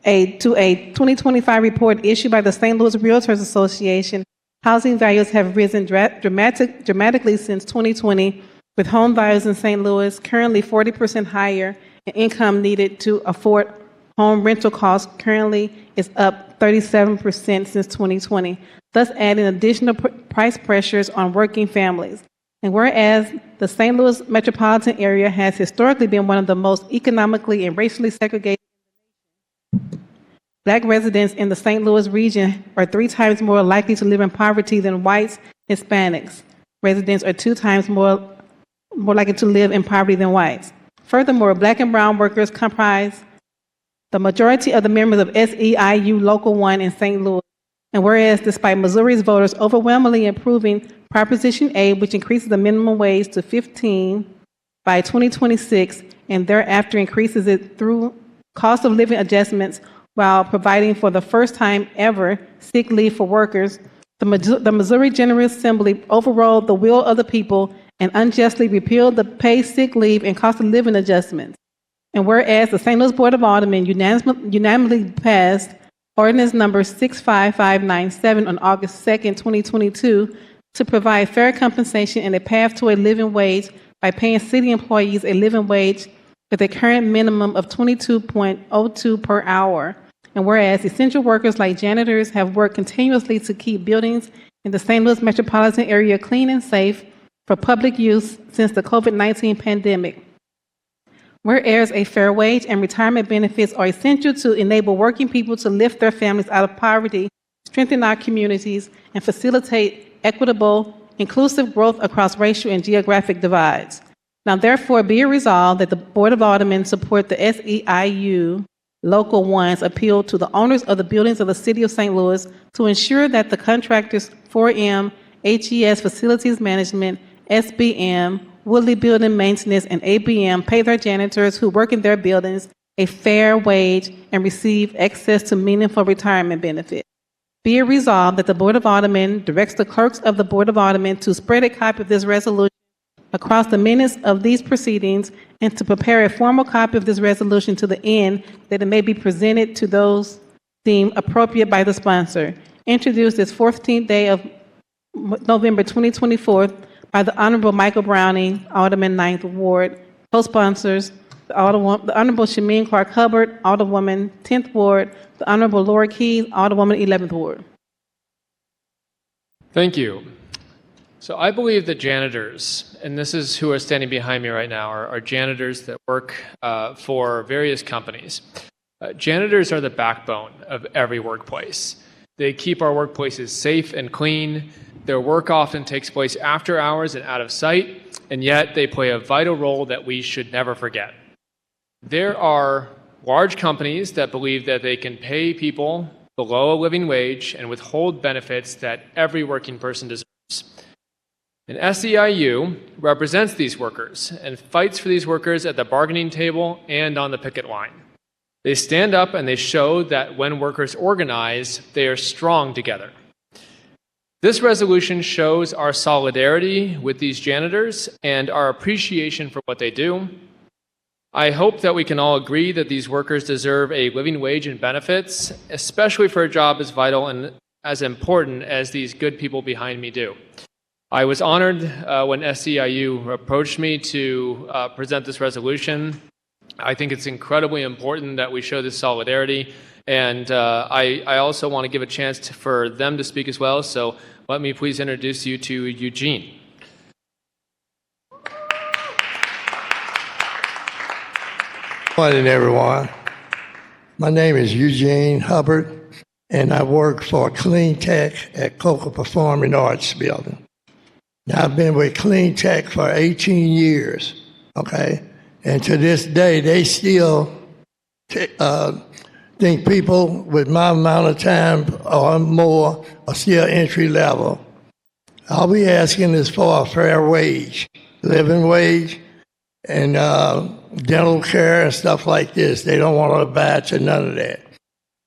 to a 2025 report issued by the St. Louis Realtors Association, housing values have risen dramatically since 2020, with home values in St. Louis currently 40% higher and income needed to afford home rental costs currently is up 37% since 2020, thus adding additional price pressures on working families. And whereas the St. Louis metropolitan area has historically been one of the most economically and racially segregated, Black residents in the St. Louis region are 3 times more likely to live in poverty than whites. Hispanics residents are 2 times more likely to live in poverty than whites. Furthermore, Black and brown workers comprise the majority of the members of SEIU Local 1 in St. Louis. And whereas despite Missouri's voters overwhelmingly approving Proposition A, which increases the minimum wage to $15 by 2026 and thereafter increases it through cost of living adjustments while providing for the first time ever sick leave for workers, the Missouri General Assembly overrode the will of the people and unjustly repealed the paid sick leave and cost of living adjustments. And whereas the St. Louis Board of Aldermen unanimously passed Ordinance number 65597 on August 2nd, 2022, to provide fair compensation and a path to a living wage by paying city employees a living wage with a current minimum of $22.02 per hour. And whereas essential workers like janitors have worked continuously to keep buildings in the St. Louis metropolitan area clean and safe for public use since the COVID-19 pandemic. Whereas a fair wage and retirement benefits are essential to enable working people to lift their families out of poverty, strengthen our communities, and facilitate equitable, inclusive growth across racial and geographic divides. Now, therefore, be it resolved that the Board of Aldermen support the SEIU Local 1's appeal to the owners of the buildings of the City of St. Louis to ensure that the contractors 4M, HES Facilities Management, SBM, Woodley Building Maintenance, and ABM pay their janitors who work in their buildings a fair wage and receive access to meaningful retirement benefits. Be it resolved that the Board of Aldermen directs the clerks of the Board of Aldermen to spread a copy of this resolution across the minutes of these proceedings and to prepare a formal copy of this resolution to the end that it may be presented to those deemed appropriate by the sponsor. Introduced this 14th day of November 2024 by the Honorable Michael Browning, Alderman 9th Ward. Co-sponsors, the Honorable Shameen Clark Hubbard, Alderwoman 10th Ward, the Honorable Laura Keys, Alderwoman 11th Ward. Thank you. So I believe that janitors, and this is who are standing behind me right now, are janitors that work for various companies. Janitors are the backbone of every workplace. They keep our workplaces safe and clean. Their work often takes place after hours and out of sight, and yet they play a vital role that we should never forget. There are large companies that believe that they can pay people below a living wage and withhold benefits that every working person deserves. And SEIU represents these workers and fights for these workers at the bargaining table and on the picket line. They stand up and they show that when workers organize, they are strong together. This resolution shows our solidarity with these janitors and our appreciation for what they do. I hope that we can all agree that these workers deserve a living wage and benefits, especially for a job as vital and as important as these good people behind me do. I was honored when SEIU approached me to present this resolution. I think it's incredibly important that we show this solidarity, and I also want to give a chance for them to speak as well, so let me please introduce you to Eugene. Good morning, everyone. My name is Eugene Hubbard, and I work for Clean Tech at Coca Performing Arts Building. Now, I've been with Clean Tech for 18 years, okay? And to this day, they still think people with my amount of time or more are still entry level. All we asking is for a fair wage, living wage, and dental care and stuff like this. They don't want to abide to none of that.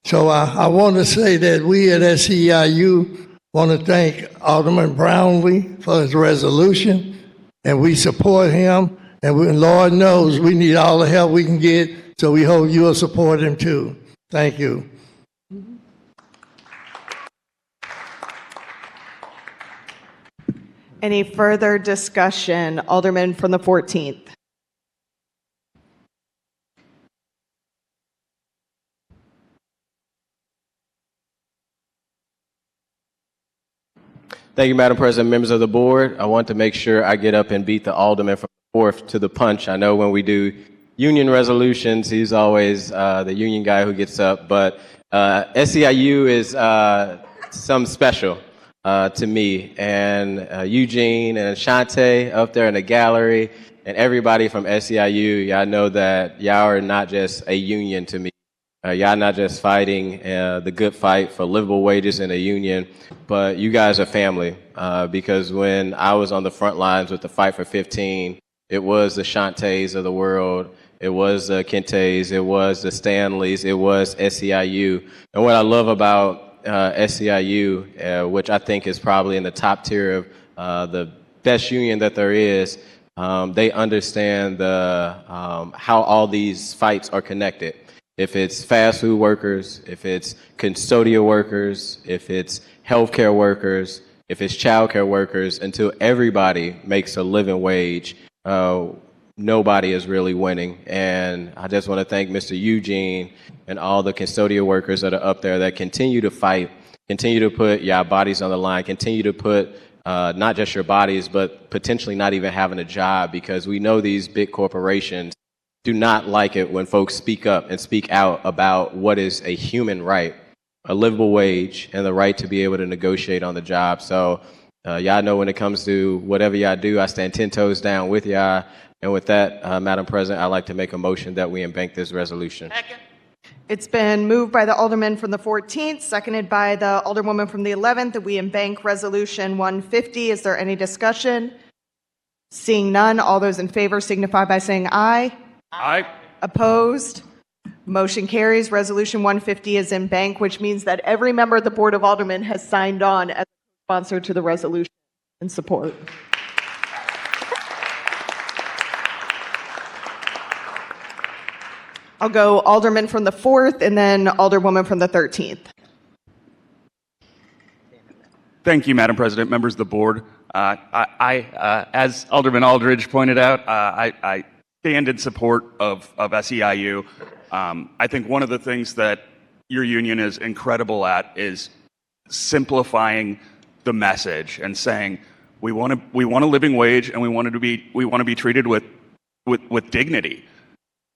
So I want to say that we at SEIU want to thank Alderman Brownlee for his resolution, and we support him, and Lord knows we need all the help we can get, so we hope you'll support him too. Thank you. Any further discussion? Alderman from the 14th. Thank you, Madam President, members of the board. I want to make sure I get up and beat the alderman from the 4th to the punch. I know when we do union resolutions, he's always the union guy who gets up, but SEIU is something special to me. And Eugene and Ashante up there in the gallery, and everybody from SEIU, y'all know that y'all are not just a union to me. Y'all not just fighting the good fight for livable wages in a union, but you guys are family. Because when I was on the front lines with the fight for 15, it was the Shantays of the world, it was the Kentes, it was the Stanleys, it was SEIU. And what I love about SEIU, which I think is probably in the top tier of the best union that there is, they understand how all these fights are connected. If it's fast food workers, if it's custodial workers, if it's healthcare workers, if it's childcare workers, until everybody makes a living wage, nobody is really winning. And I just want to thank Mr. Eugene and all the custodial workers that are up there that continue to fight, continue to put your bodies on the line, continue to put not just your bodies, but potentially not even having a job, because we know these big corporations do not like it when folks speak up and speak out about what is a human right, a livable wage, and the right to be able to negotiate on the job. So y'all know when it comes to whatever y'all do, I stand 10 toes down with y'all. And with that, Madam President, I'd like to make a motion that we embank this resolution. It's been moved by the Alderman from the 14th, seconded by the Alderwoman from the 11th, that we embank Resolution 150. Is there any discussion? Seeing none, all those in favor signify by saying aye. Aye. Opposed? Motion carries. Resolution 150 is in bank, which means that every member of the Board of Aldermen has signed on as a sponsor to the resolution in support. I'll go Alderman from the 4th and then Alderwoman from the 13th. Thank you, Madam President, members of the board. As Alderman Aldridge pointed out, I stand in support of SEIU. I think one of the things that your union is incredible at is simplifying the message and saying we want a living wage, and we want to be treated with dignity.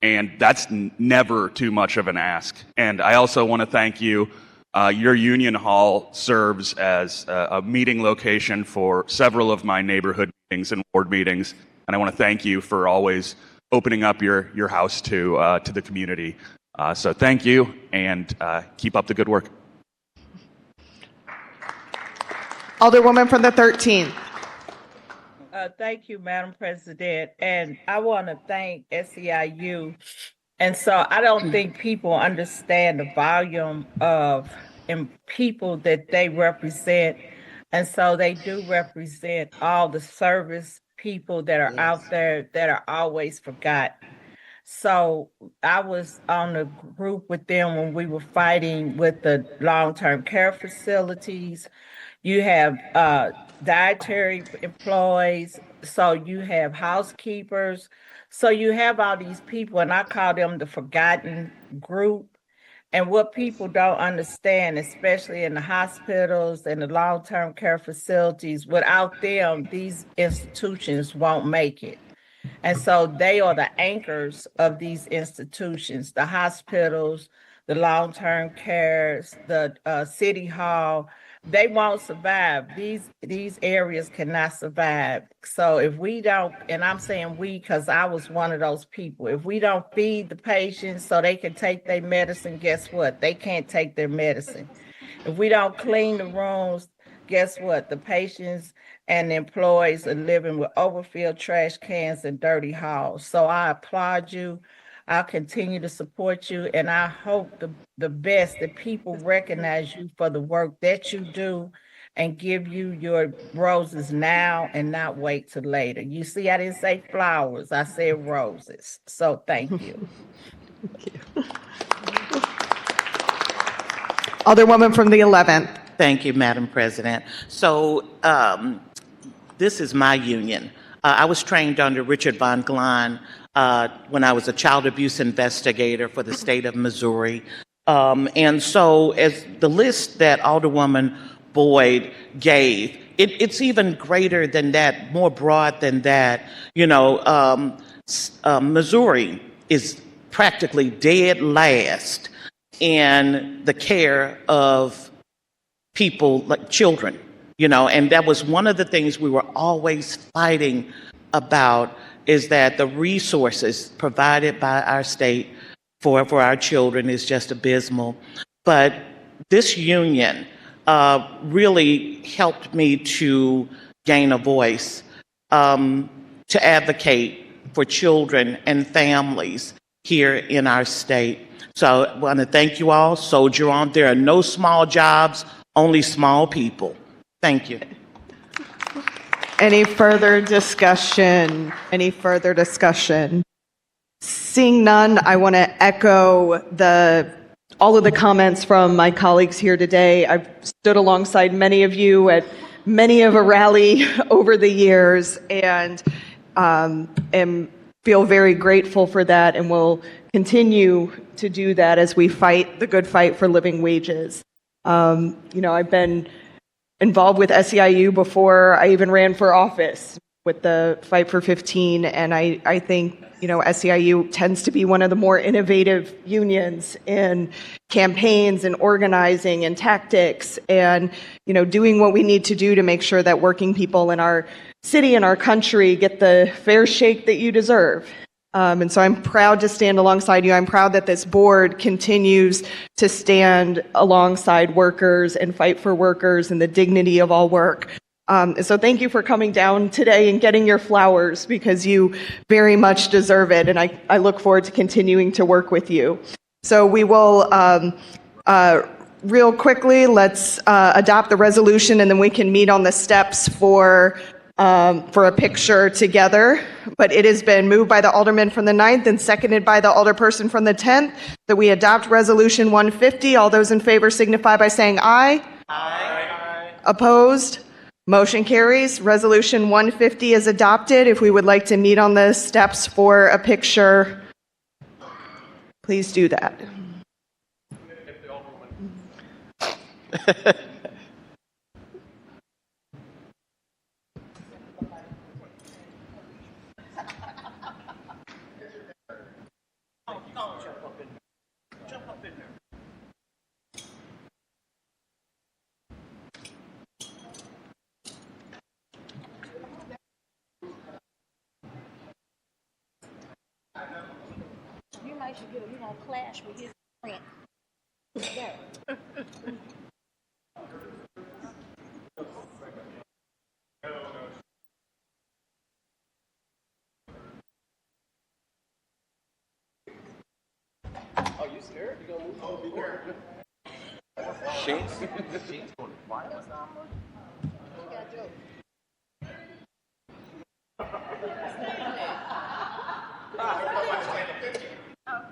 And that's never too much of an ask. And I also want to thank you. Your union hall serves as a meeting location for several of my neighborhood meetings and ward meetings. And I want to thank you for always opening up your house to the community. So thank you, and keep up the good work. Alderwoman from the 13th. Thank you, Madam President. And I want to thank SEIU. And so I don't think people understand the volume of people that they represent. And so they do represent all the service people that are out there that are always forgotten. So I was on a group with them when we were fighting with the long-term care facilities. You have dietary employees, so you have housekeepers, so you have all these people, and I call them the forgotten group. And what people don't understand, especially in the hospitals and the long-term care facilities, without them, these institutions won't make it. And so they are the anchors of these institutions, the hospitals, the long-term cares, the city hall. They won't survive. These areas cannot survive. So if we don't, and I'm saying we because I was one of those people, if we don't feed the patients so they can take their medicine, guess what? They can't take their medicine. If we don't clean the rooms, guess what? The patients and the employees are living with overfilled trash cans and dirty halls. So I applaud you. I'll continue to support you, and I hope the best that people recognize you for the work that you do and give you your roses now and not wait till later. You see, I didn't say flowers, I said roses. So thank you. Thank you. Alderwoman from the 11th. Thank you, Madam President. So this is my union. I was trained under Richard Von Glan when I was a child abuse investigator for the state of Missouri. And so as the list that Alderwoman Boyd gave. It's even greater than that, more broad than that. Missouri is practically dead last in the care of people like children, and that was one of the things we were always fighting about, is that the resources provided by our state for our children is just abysmal. But this union really helped me to gain a voice, to advocate for children and families here in our state. So I want to thank you all. Soldier on. There are no small jobs, only small people. Thank you. Any further discussion? Any further discussion? Seeing none, I want to echo all of the comments from my colleagues here today. I've stood alongside many of you at many of a rally over the years, and feel very grateful for that, and will continue to do that as we fight the good fight for living wages. I've been involved with SEIU before I even ran for office with the Fight for 15, and I think SEIU tends to be one of the more innovative unions in campaigns and organizing and tactics, and doing what we need to do to make sure that working people in our city and our country get the fair shake that you deserve. And so I'm proud to stand alongside you. I'm proud that this board continues to stand alongside workers and fight for workers and the dignity of all work. So thank you for coming down today and getting your flowers, because you very much deserve it. And I look forward to continuing to work with you. So we will, real quickly, let's adopt the resolution, and then we can meet on the steps for a picture together. But it has been moved by the alderman from the 9th and seconded by the alderperson from the 10th that we adopt Resolution 150. All those in favor signify by saying aye. Aye. Opposed? Motion carries. Resolution 150 is adopted. If we would like to meet on the steps for a picture, please do that. You might should get, clash with his print. Oh, you scared? You gonna move? Oh, be careful. Sheets going to fire.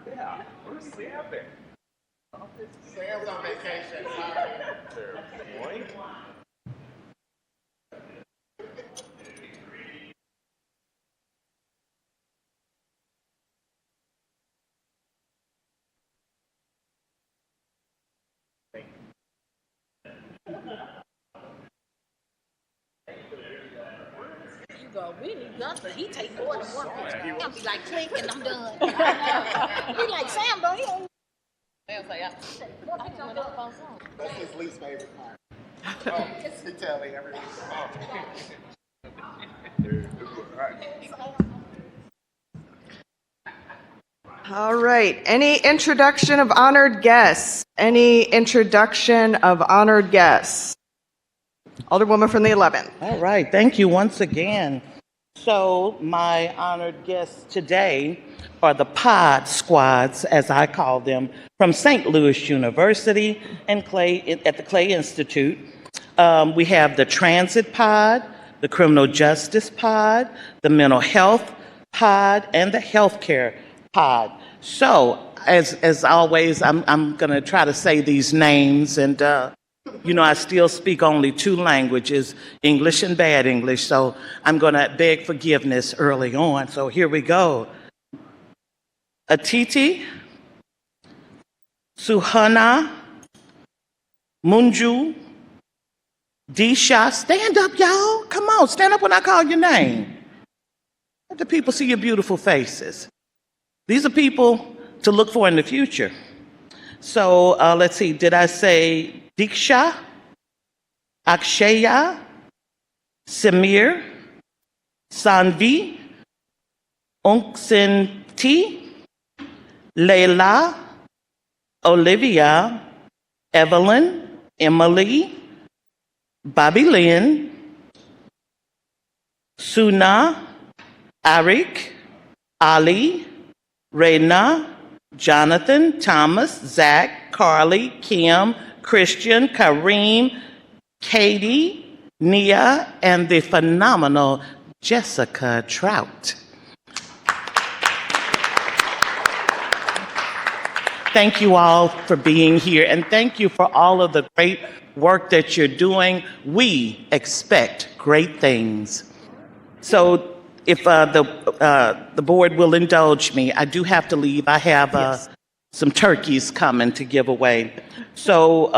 Yeah, where's Sam there? Sam's on vacation. Boy. You go, Willie Gunther, he take more than one picture. He'll be like, click and I'm done. He like, Sam, don't you? Sam's like, That's his least favorite part. Oh, he tell me every week. All right. Any introduction of honored guests? Any introduction of honored guests? Alderwoman from the 11th. All right, thank you once again. So my honored guests today are the pod squads, as I call them, from St. Louis University and at the Clay Institute. We have the transit pod, the criminal justice pod, the mental health pod, and the healthcare pod. So as always, I'm going to try to say these names, and I still speak only 2 languages, English and bad English, so I'm going to beg forgiveness early on. So here we go. Atiti, Suhana, Munju, Disha, stand up, y'all. Come on, stand up when I call your name. Let the people see your beautiful faces. These are people to look for in the future. So let's see, did I say Diksha, Akshaya, Samir, Sanvi, Ungsinti, Layla, Olivia, Evelyn, Emily, Bobby Lynn, Suna, Arik, Ali, Reyna, Jonathan, Thomas, Zach, Carly, Kim, Christian, Kareem, Katie, Nia, and the phenomenal Jessica Trout. Thank you all for being here, and thank you for all of the great work that you're doing. We expect great things. So if the board will indulge me, I do have to leave. I have some turkeys coming to give away. So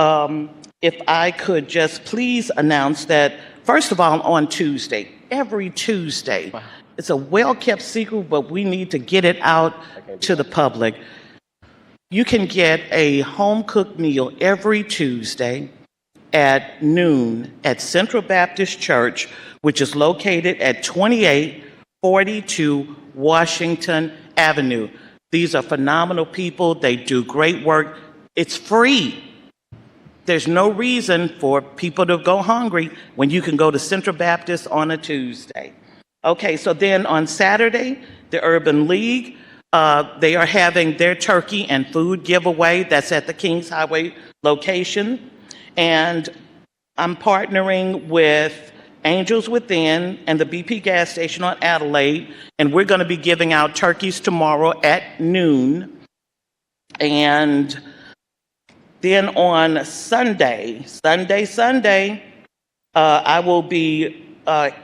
if I could just please announce that, first of all, on Tuesday, every Tuesday, it's a well-kept secret, but we need to get it out to the public. You can get a home-cooked meal every Tuesday at noon at Central Baptist Church, which is located at 2842 Washington Avenue. These are phenomenal people. They do great work. It's free. There's no reason for people to go hungry when you can go to Central Baptist on a Tuesday. Okay, so then on Saturday, the Urban League, they are having their turkey and food giveaway. That's at the Kings Highway location. And I'm partnering with Angels Within and the BP gas station on Adelaide. And we're going to be giving out turkeys tomorrow at noon. And then on Sunday, I will be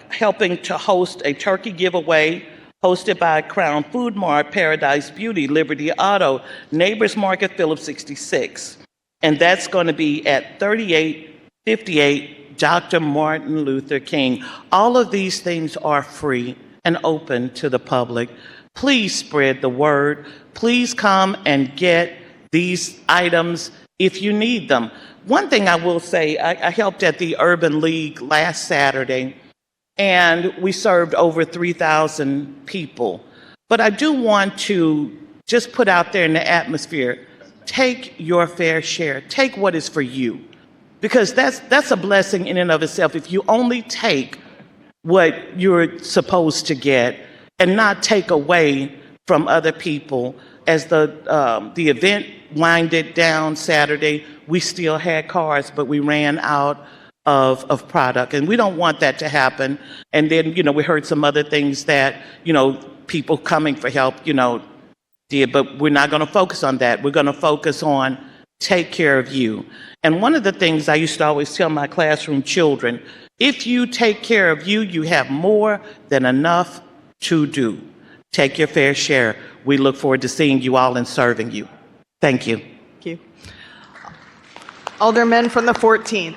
helping to host a turkey giveaway hosted by Crown Food Mart, Paradise Beauty, Liberty Auto, Neighbors Market, Phillips 66. And that's going to be at 3858 Dr. Martin Luther King. All of these things are free and open to the public. Please spread the word. Please come and get these items if you need them. One thing I will say, I helped at the Urban League last Saturday, and we served over 3,000 people. But I do want to just put out there in the atmosphere, take your fair share. Take what is for you. Because that's a blessing in and of itself. If you only take what you're supposed to get and not take away from other people. As the event winded down Saturday, we still had cars, but we ran out of product. And we don't want that to happen. And then, we heard some other things that, people coming for help, did, but we're not going to focus on that. We're going to focus on take care of you. And one of the things I used to always tell my classroom children, if you take care of you, you have more than enough to do. Take your fair share. We look forward to seeing you all and serving you. Thank you. Thank you. Aldermen from the 14th.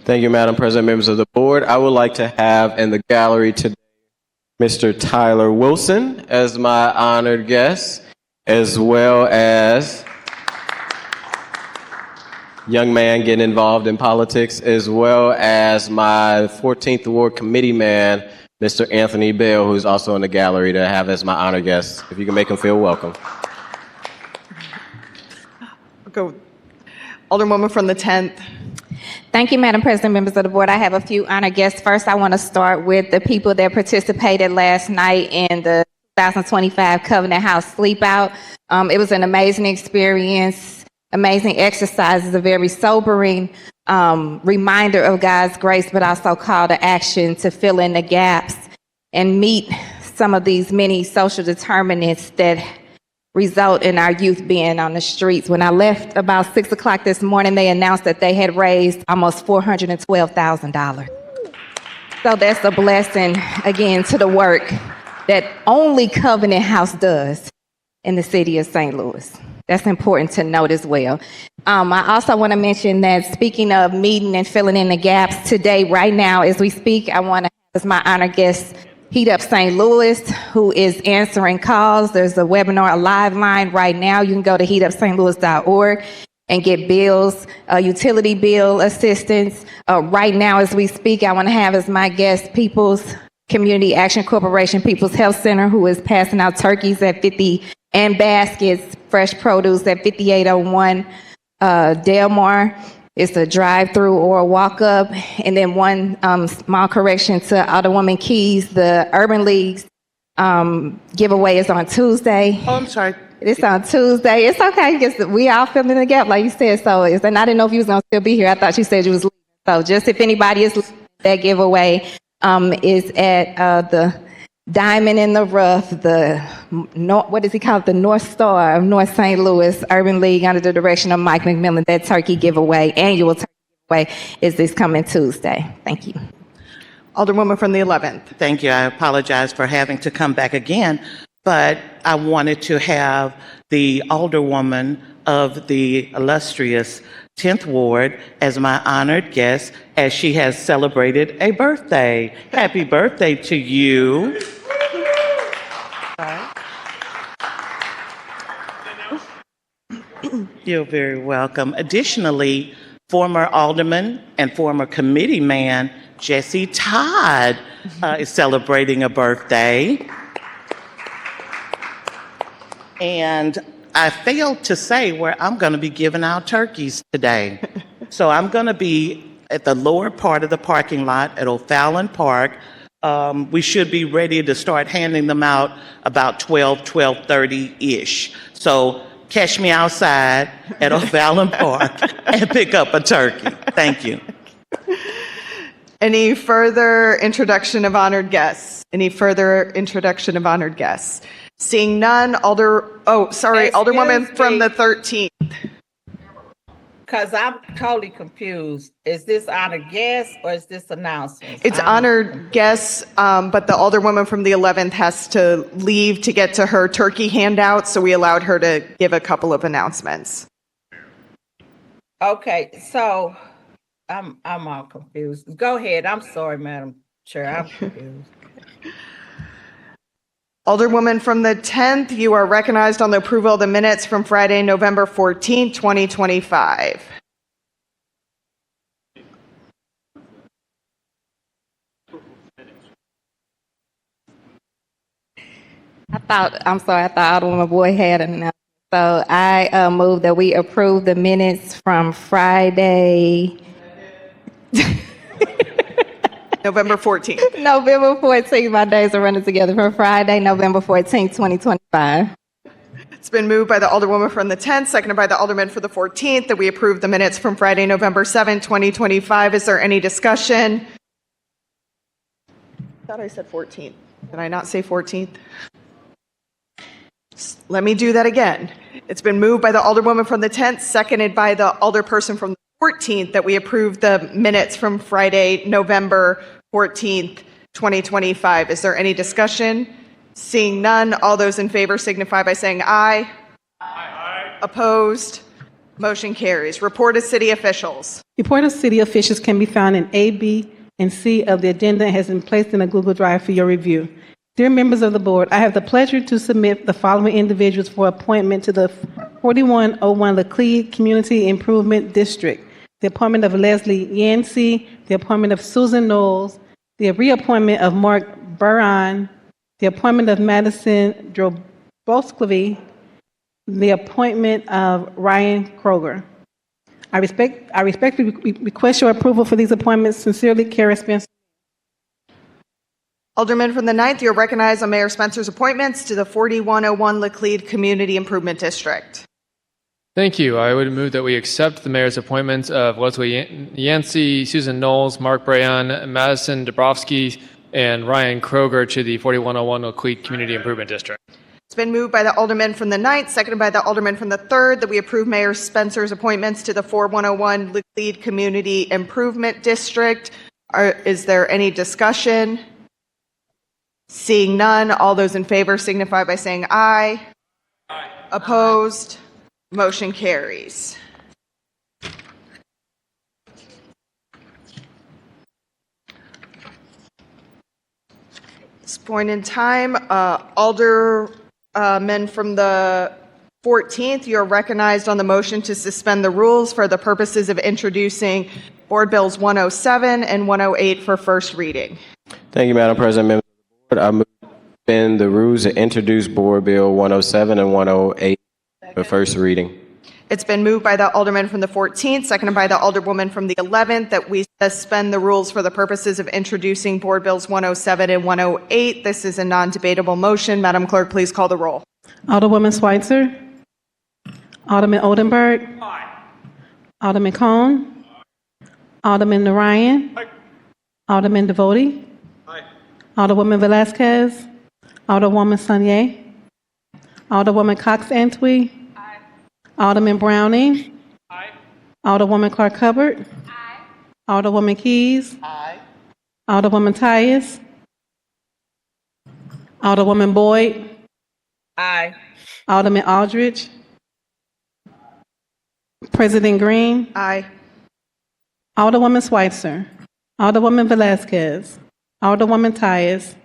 Thank you, Madam President, members of the board. I would like to have in the gallery today Mr. Tyler Wilson as my honored guest, as well as young man getting involved in politics, as well as my 14th Ward committee man, Mr. Anthony Bell, who's also in the gallery, to have as my honor guest. If you can make him feel welcome. Go. Alderwoman from the 10th. Thank you, Madam President, members of the board. I have a few honor guests. First, I want to start with the people that participated last night in the 2025 Covenant House Sleepout. It was an amazing experience, amazing exercises, a very sobering reminder of God's grace, but also call to action to fill in the gaps and meet some of these many social determinants that result in our youth being on the streets. When I left about 6 o'clock this morning, they announced that they had raised almost $412,000. So that's a blessing, again, to the work that only Covenant House does in the city of St. Louis. That's important to note as well. I also want to mention that speaking of meeting and filling in the gaps today, right now, as we speak, I want to have as my honored guest Heat Up St. Louis, who is answering calls. There's a webinar, a live line right now. You can go to heatupstlouis.org and get bills, utility bill assistance. Right now, as we speak, I want to have as my guest People's Community Action Corporation, People's Health Center, who is passing out turkeys at 50 and baskets, fresh produce at 5801 Delmar. It's a drive-through or a walk-up. And then one small correction to Alderwoman Keys, the Urban League's giveaway is on Tuesday. Oh, I'm sorry. It's on Tuesday. It's okay, because we all filling in the gap, like you said. So, and I didn't know if you was going to still be here. I thought you said you was leaving. So just if anybody is leaving, that giveaway is at the Diamond in the Rough, what does he call it? The North Star of North St. Louis Urban League under the direction of Mike McMillan. That turkey giveaway, annual turkey giveaway, is this coming Tuesday. Thank you. Alderwoman from the 11th. Thank you. I apologize for having to come back again, but I wanted to have the Alderwoman of the illustrious 10th Ward as my honored guest, as she has celebrated a birthday. Happy birthday to you. You're very welcome. Additionally, former alderman and former committee man Jesse Todd is celebrating a birthday. And I failed to say where I'm going to be giving out turkeys today. So I'm going to be at the lower part of the parking lot at O'Fallon Park. We should be ready to start handing them out about 12:30-ish. So catch me outside at O'Fallon Park and pick up a turkey. Thank you. Any further introduction of honored guests? Any further introduction of honored guests? Seeing none, Alderwoman from the 13th. Because I'm totally confused. Is this honored guest or is this announcement? It's honored guests, but the Alderwoman from the 11th has to leave to get to her turkey handout, so we allowed her to give a couple of announcements. Okay, so I'm all confused. Go ahead. I'm sorry, Madam Chair. I'm confused. Alderwoman from the 10th, you are recognized on the approval of the minutes from Friday, November 14, 2025. I thought Alderwoman Boyd had an announcement. So I move that we approve the minutes from Friday. November 14th. November 14th. My days are running together. From Friday, November 14th, 2025. It's been moved by the Alderwoman from the 10th, seconded by the Alderman for the 14th, that we approve the minutes from Friday, November 7th, 2025. Is there any discussion? I thought I said 14th. Did I not say 14th? Let me do that again. It's been moved by the Alderwoman from the 10th, seconded by the Alderperson from the 14th, that we approve the minutes from Friday, November 14th, 2025. Is there any discussion? Seeing none, all those in favor signify by saying aye. Aye. Opposed? Motion carries. Report of city officials. Report of city officials can be found in A, B, and C of the agenda and has been placed in a Google Drive for your review. Dear members of the board, I have the pleasure to submit the following individuals for appointment to the 4101 Laclede Community Improvement District. The appointment of Leslie Yancey, the appointment of Susan Knowles, the reappointment of Mark Buran, the appointment of Madison Drobosclevy, the appointment of Ryan Kroger. I respectfully request your approval for these appointments. Sincerely, Kara Spencer. Alderman from the 9th, you're recognized on Mayor Spencer's appointments to the 4101 Laclede Community Improvement District. Thank you. I would move that we accept the mayor's appointments of Leslie Yancey, Susan Knowles, Mark Brayan, Madison Dabrowski, and Ryan Kroger to the 4101 Laclede Community Improvement District. It's been moved by the Alderman from the 9th, seconded by the Alderman from the 3rd, that we approve Mayor Spencer's appointments to the 4101 Laclede Community Improvement District. Is there any discussion? Seeing none, all those in favor signify by saying aye. Aye. Opposed? Motion carries. This point in time, Aldermen from the 14th, you're recognized on the motion to suspend the rules for the purposes of introducing Board Bills 107 and 108 for first reading. Thank you, Madam President. Members of the board, I move to suspend the rules and introduce Board Bill 107 and 108 for first reading. It's been moved by the Alderman from the 14th, seconded by the Alderwoman from the 11th, that we suspend the rules for the purposes of introducing Board Bills 107 and 108. This is a non-debatable motion. Madam Clerk, please call the roll. Alderwoman Schweitzer. Alderman Oldenburg. Alderman Cone. Alderman Narayan. Alderman Devoti. Alderwoman Velazquez. Alderwoman Sonier. Alderwoman Cox-Antwi. Alderman Browning. Alderwoman Clark-Hubbard. Alderwoman Keys. Alderwoman Tyus. Alderwoman Boyd. Aye. Alderman Aldridge. President Green. Aye. Alderwoman Schweitzer. Alderwoman Velazquez. Alderwoman Tyus.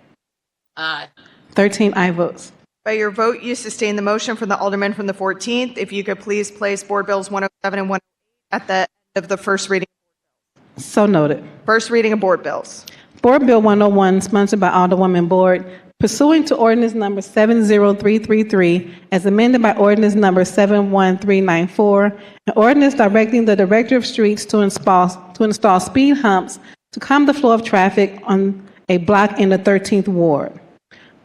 Aye. 13 aye votes. By your vote, you sustain the motion from the Alderman from the 14th. If you could please place Board Bills 107 and 108 at the end of the first reading. So noted. First reading of Board Bills. Board Bill 101, sponsored by Alderwoman Boyd, pursuant to Ordinance Number 70333, as amended by Ordinance Number 71394, an ordinance directing the Director of Streets to install speed humps to calm the flow of traffic on a block in the 13th Ward.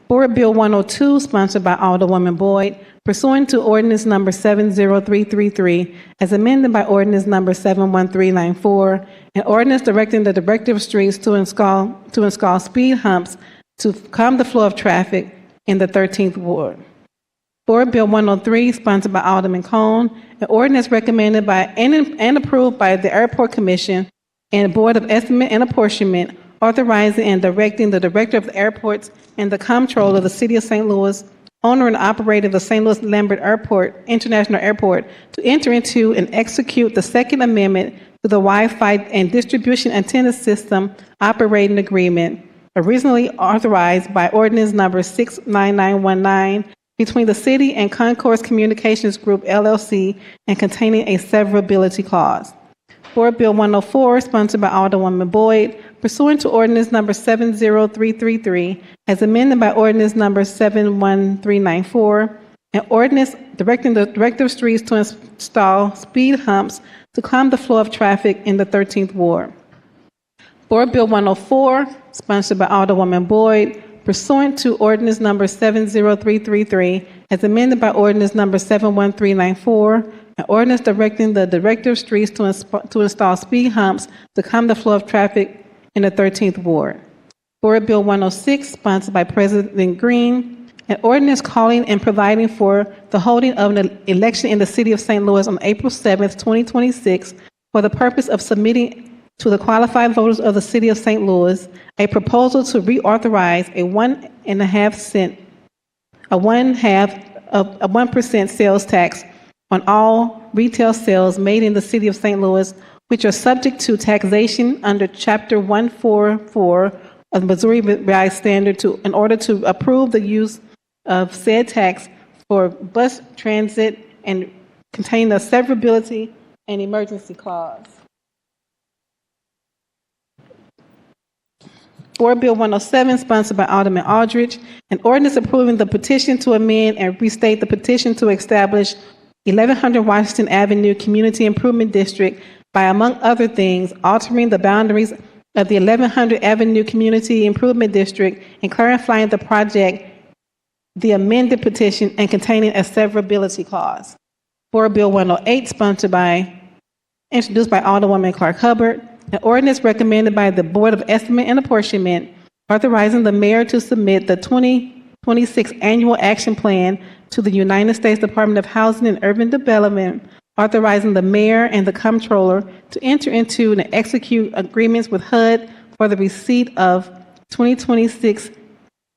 Board Bill 102, sponsored by Alderwoman Boyd, pursuant to Ordinance Number 70333, as amended by Ordinance Number 71394, an ordinance directing the Director of Streets to install speed humps to calm the flow of traffic in the 13th Ward. Board Bill 103, sponsored by Alderman Cone, an ordinance recommended by and approved by the Airport Commission and Board of Estimate and Apportionment, authorizing and directing the Director of the Airports and the Comptroller of the City of St. Louis, owner and operator of the St. Louis Lambert Airport, International Airport, to enter into and execute the Second Amendment to the Wi-Fi and Distribution Antenna System Operating Agreement, originally authorized by Ordinance Number 69919, between the City and Concourse Communications Group, LLC, and containing a severability clause. Board Bill 104, sponsored by Alderwoman Boyd, pursuant to Ordinance Number 70333, as amended by Ordinance Number 71394, an ordinance directing the Director of Streets to install speed humps to calm the flow of traffic in the 13th Ward. Board Bill 104, sponsored by Alderwoman Boyd, pursuant to Ordinance Number 70333, as amended by Ordinance Number 71394, an ordinance directing the Director of Streets to install speed humps to calm the flow of traffic in the 13th Ward. Board Bill 106, sponsored by President Green, an ordinance calling and providing for the holding of an election in the City of St. Louis on April 7th, 2026, for the purpose of submitting to the qualified voters of the City of St. Louis a proposal to reauthorize a 1% sales tax on all retail sales made in the City of St. Louis, which are subject to taxation under Chapter 144 of the Missouri Revised Standard in order to approve the use of said tax for bus transit and contain a severability and emergency clause. Board Bill 107, sponsored by Alderman Aldridge, an ordinance approving the petition to amend and restate the petition to establish 1100 Washington Avenue Community Improvement District by, among other things, altering the boundaries of the 1100 Avenue Community Improvement District and clarifying the project, the amended petition, and containing a severability clause. Board Bill 108, introduced by Alderwoman Clark-Hubbard, an ordinance recommended by the Board of Estimate and Apportionment, authorizing the mayor to submit the 2026 Annual Action Plan to the United States Department of Housing and Urban Development, authorizing the mayor and the comptroller to enter into and execute agreements with HUD for the receipt of 2026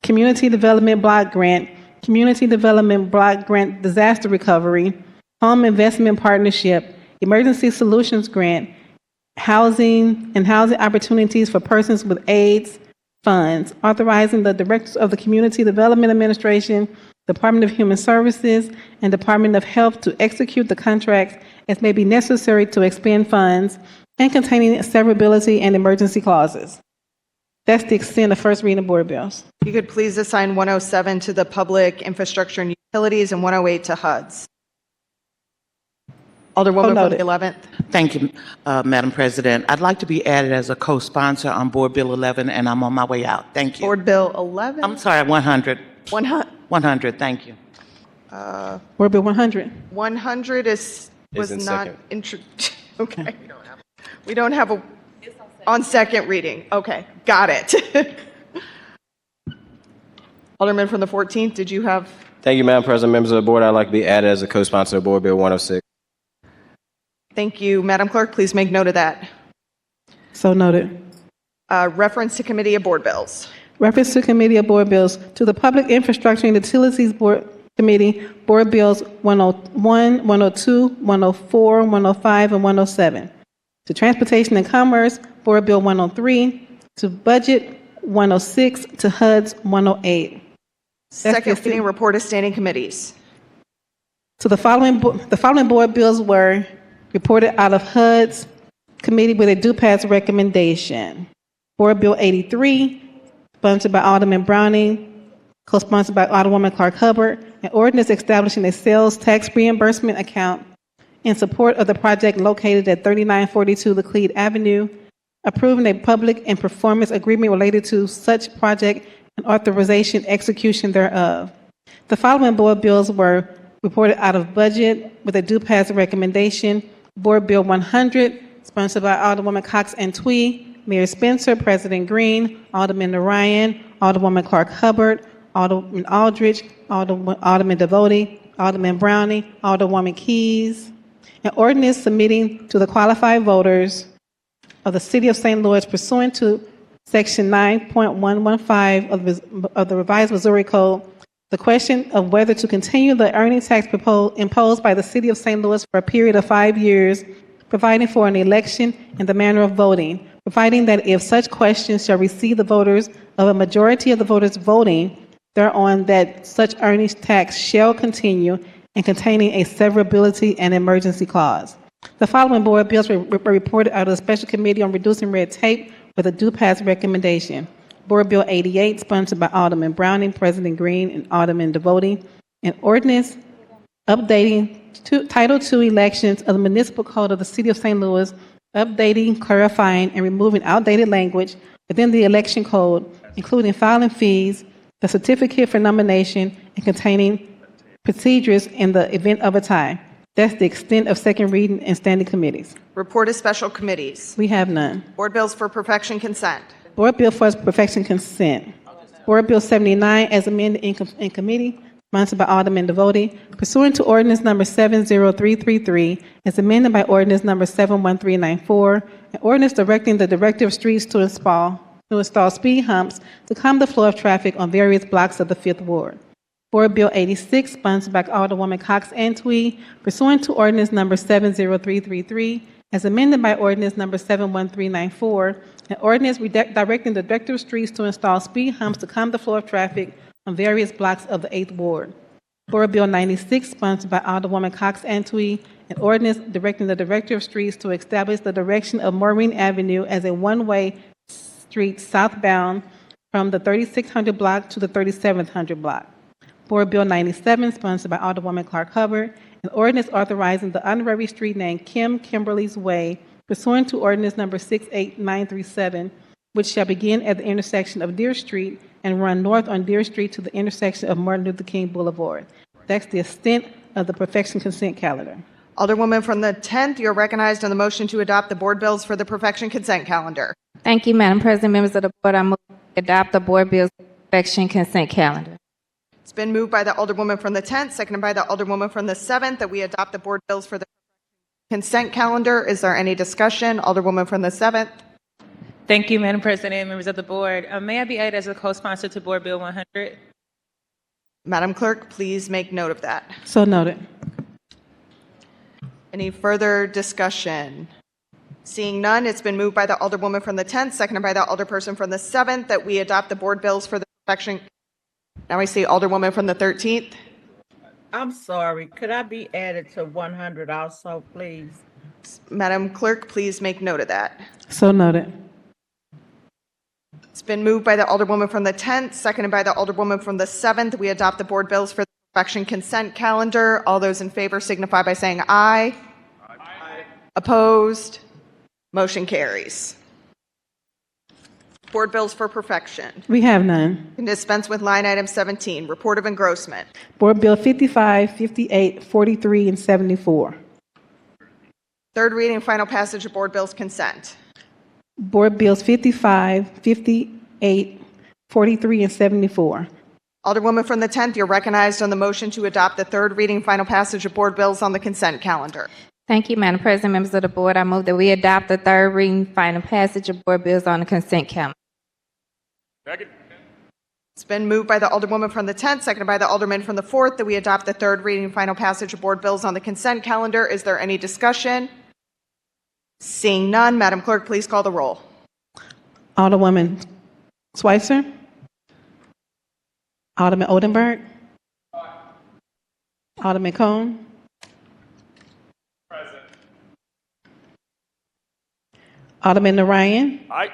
Community Development Block Grant, Community Development Block Grant Disaster Recovery, Home Investment Partnership, Emergency Solutions Grant, Housing and Housing Opportunities for Persons with AIDS funds, authorizing the directors of the Community Development Administration, Department of Human Services, and Department of Health to execute the contracts as may be necessary to expend funds, and containing severability and emergency clauses. That's the extent of first reading of board bills. If you could please assign 107 to the Public Infrastructure and Utilities and 108 to HUDs. Alderwoman from the 11th. Thank you, Madam President. I'd like to be added as a co-sponsor on Board Bill 11, and I'm on my way out. Thank you. Board Bill 11. I'm sorry, 100. 100. Thank you. Board Bill 100. 100 was in not second. introduced. Okay. We don't have a on second reading. Okay, got it. Alderman from the 14th, did you have? Thank you, Madam President. Members of the board, I'd like to be added as a co-sponsor of Board Bill 106. Thank you, Madam Clerk. Please make note of that. So noted. Reference to Committee of Board Bills. Reference to Committee of Board Bills to the Public Infrastructure and Utilities Board Committee, Board Bills 101, 102, 104, 105, and 107. To Transportation and Commerce, Board Bill 103. To Budget 106. To HUDs 108. Second reading report of standing committees. So the following board bills were reported out of HUD's committee with a due pass recommendation. Board Bill 83, sponsored by Alderman Browning, co-sponsored by Alderwoman Clark Hubbard, an ordinance establishing a sales tax reimbursement account in support of the project located at 3942 Laclede Avenue, approving a public and performance agreement related to such project and authorization execution thereof. The following board bills were reported out of budget with a due pass recommendation. Board Bill 100, sponsored by Alderwoman Cox and Twee, Mayor Spencer, President Green, Alderman Ryan, Alderwoman Clark Hubbard, Alderman Aldridge, Alderman Devote, Alderman Browning, Alderwoman Keys. An ordinance submitting to the qualified voters of the City of St. Louis pursuant to Section 9.115 of the Revised Missouri Code the question of whether to continue the earning tax imposed by the City of St. Louis for a period of 5 years, providing for an election and the manner of voting, providing that if such questions shall receive the voters of a majority of the voters voting thereon, that such earnings tax shall continue, and containing a severability and emergency clause. The following board bills were reported out of the Special Committee on Reducing Red Tape with a due pass recommendation. Board Bill 88, sponsored by Alderman Browning, President Green, and Alderman Devote, an ordinance updating Title II elections of the Municipal Code of the City of St. Louis, updating, clarifying, and removing outdated language within the election code, including filing fees, the certificate for nomination, and containing procedures in the event of a tie. That's the extent of second reading and standing committees. Report of special committees. We have none. Board bills for perfection consent. Board Bill for perfection consent. Board Bill 79 as amended in committee, sponsored by Alderman Devote, pursuant to ordinance number 70333, as amended by ordinance number 71394, an ordinance directing the Director of Streets to install speed humps to calm the flow of traffic on various blocks of the 5th Ward. Board Bill 86, sponsored by Alderwoman Cox and Twee, pursuant to ordinance number 70333, as amended by ordinance number 71394, an ordinance directing the Director of Streets to install speed humps to calm the flow of traffic on various blocks of the 8th Ward. Board Bill 96, sponsored by Alderwoman Cox and Twee, an ordinance directing the Director of Streets to establish the direction of Maureen Avenue as a one-way street southbound from the 3600 block to the 3700 block. Board Bill 97, sponsored by Alderwoman Clark Hubbard, an ordinance authorizing the honorary street name Kimberly's Way, pursuant to ordinance number 68937, which shall begin at the intersection of Deer Street and run north on Deer Street to the intersection of Martin Luther King Boulevard. That's the extent of the perfection consent calendar. Alderwoman from the 10th, you're recognized on the motion to adopt the board bills for the perfection consent calendar. Thank you, Madam President. Members of the board, I move to adopt the board bills perfection consent calendar. It's been moved by the Alderwoman from the 10th, seconded by the Alderwoman from the 7th, that we adopt the board bills for the consent calendar. Is there any discussion? Alderwoman from the 7th. Thank you, Madam President, members of the board. May I be added as a co-sponsor to Board Bill 100? Madam Clerk, please make note of that. So noted. Any further discussion? Seeing none, it's been moved by the Alderwoman from the 10th, seconded by the Alderperson from the 7th, that we adopt the board bills for the perfection. Now I see Alderwoman from the 13th. I'm sorry. Could I be added to 100 also, please? Madam Clerk, please make note of that. So noted. It's been moved by the Alderwoman from the 10th, seconded by the Alderwoman from the 7th. We adopt the board bills for the perfection consent calendar. All those in favor signify by saying aye. Aye. Opposed? Motion carries. Board bills for perfection. We have none. Can dispense with line item 17, report of engrossment. Board Bill 55, 58, 43, and 74. Third reading and final passage of board bills consent. Board Bills 55, 58, 43, and 74. Alderwoman from the 10th, you're recognized on the motion to adopt the third reading final passage of board bills on the consent calendar. Thank you, Madam President, members of the board. I move that we adopt the third reading final passage of board bills on the consent calendar. Second. It's been moved by the Alderwoman from the 10th, seconded by the Alderman from the 4th, that we adopt the third reading final passage of board bills on the consent calendar. Is there any discussion? Seeing none, Madam Clerk, please call the roll. Alderwoman Schweitzer. Alderman Oldenburg. Alderman Cone. Present. Alderman Narayan. Aye.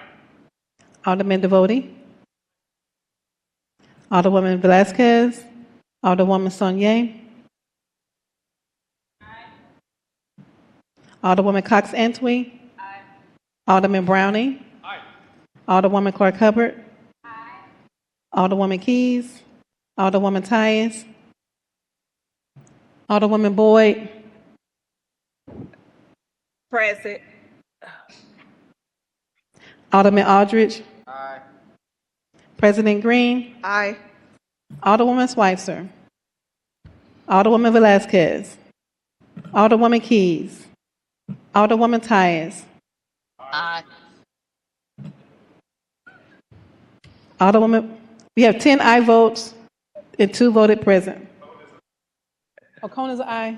Alderman Devoti. Alderwoman Velazquez. Alderwoman Saunier. Alderwoman Cox Antwi. Aye. Alderman Browning. Aye. Alderwoman Clark Hubbard. Aye. Alderwoman Keys. Alderwoman Tyus. Alderwoman Boyd. Present. Alderman Aldridge. Aye. President Green. Aye. Alderwoman Schweitzer. Alderwoman Velazquez. Alderwoman Keys. Alderwoman Tyus. Aye. Alderwoman, we have 10 aye votes and 2 voted present. Cone is an aye.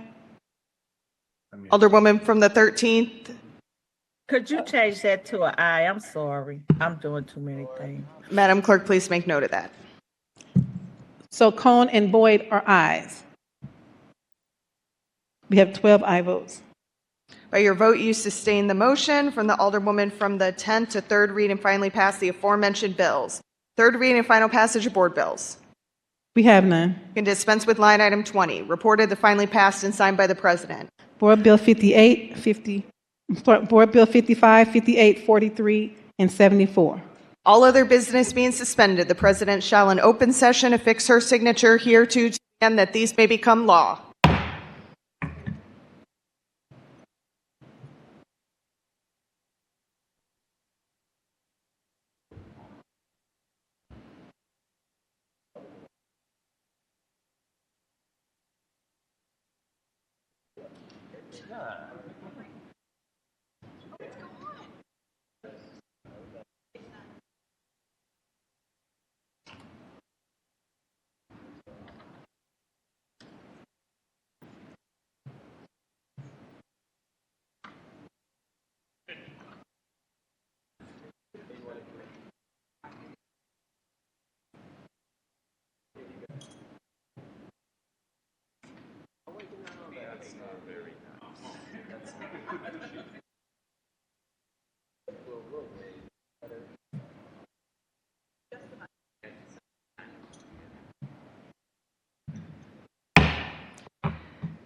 Alderwoman from the 13th. Could you change that to an aye? I'm sorry. I'm doing too many things. Madam Clerk, please make note of that. So Cone and Boyd are ayes. We have 12 aye votes. By your vote, you sustain the motion from the Alderwoman from the 10th to third read and finally pass the aforementioned bills. Third read and final passage of board bills. We have none. Can dispense with line item 20, reported the finally passed and signed by the President. Board Bill 58, Board Bill 55, 58, 43, and 74. All other business being suspended, the President shall in open session affix her signature hereto to the end that these may become law.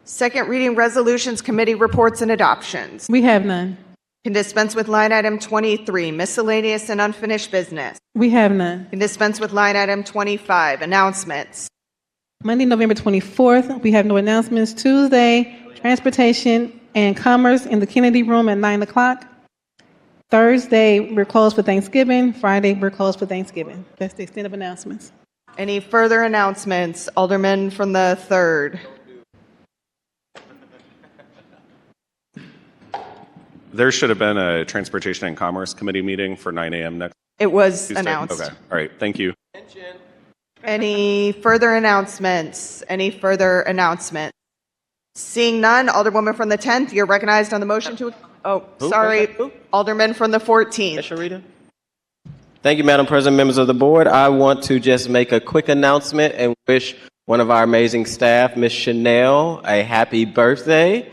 Second reading resolutions, committee reports and adoptions. We have none. Can dispense with line item 23, miscellaneous and unfinished business. We have none. Can dispense with line item 25, announcements. Monday, November 24th, we have no announcements. Tuesday, transportation and commerce in the Kennedy Room at 9 o'clock. Thursday, we're closed for Thanksgiving. Friday, we're closed for Thanksgiving. That's the extent of announcements. Any further announcements? Alderman from the 3rd. There should have been a Transportation and Commerce Committee meeting for 9 a.m. next It was Tuesday. announced. Okay. All right. Thank you. Any further announcements? Any further announcements? Seeing none, Alderwoman from the 10th, you're recognized on the motion to, oh, sorry, Alderman from the 14th. Sharita? Thank you, Madam President, members of the board. I want to just make a quick announcement and wish one of our amazing staff, Miss Chanel, a happy birthday.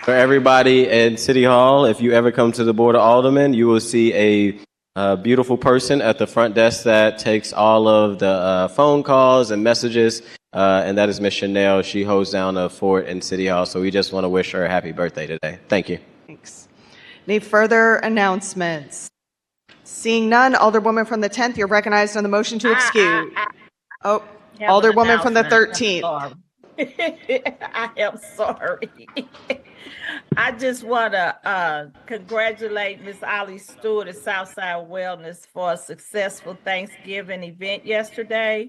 For everybody in City Hall, if you ever come to the Board of Aldermen, you will see a beautiful person at the front desk that takes all of the phone calls and messages, and that is Miss Chanel. She holds down a fort in City Hall, so we just want to wish her a happy birthday today. Thank you. Thanks. Any further announcements? Seeing none, Alderwoman from the 10th, you're recognized on the motion to excuse. Oh, Alderwoman from the 13th. I am sorry. I just want to congratulate Miss Ollie Stewart at Southside Wellness for a successful Thanksgiving event yesterday.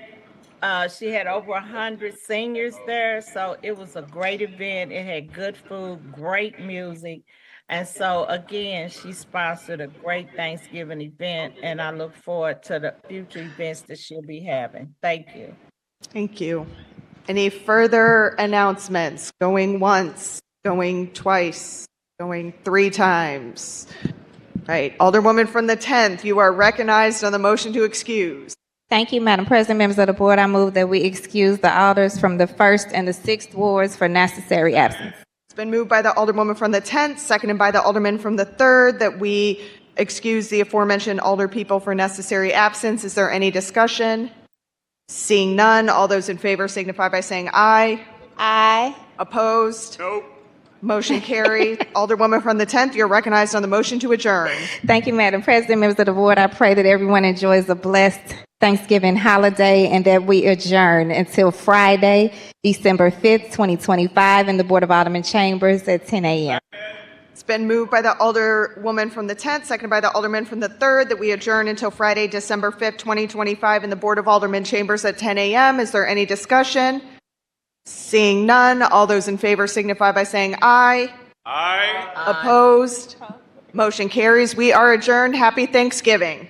She had over 100 seniors there, so it was a great event. It had good food, great music. And so, again, she sponsored a great Thanksgiving event, and I look forward to the future events that she'll be having. Thank you. Thank you. Any further announcements? Going once, going twice, going 3 times. Right. Alderwoman from the 10th, you are recognized on the motion to excuse. Thank you, Madam President, members of the board. I move that we excuse the alders from the 1st and the 6th wards for necessary absence. It's been moved by the Alderwoman from the 10th, seconded by the Alderman from the 3rd, that we excuse the aforementioned alder people for necessary absence. Is there any discussion? Seeing none, all those in favor signify by saying aye. Aye. Opposed? Nope. Motion carries. Alderwoman from the 10th, you're recognized on the motion to adjourn. Thank you, Madam President, members of the board. I pray that everyone enjoys a blessed Thanksgiving holiday and that we adjourn until Friday, December 5th, 2025 in the Board of Aldermen chambers at 10 a.m. It's been moved by the Alderwoman from the 10th, seconded by the Alderman from the 3rd, that we adjourn until Friday, December 5th, 2025 in the Board of Aldermen chambers at 10 a.m. Is there any discussion? Seeing none, all those in favor signify by saying aye. Aye. Opposed? Motion carries. We are adjourned. Happy Thanksgiving.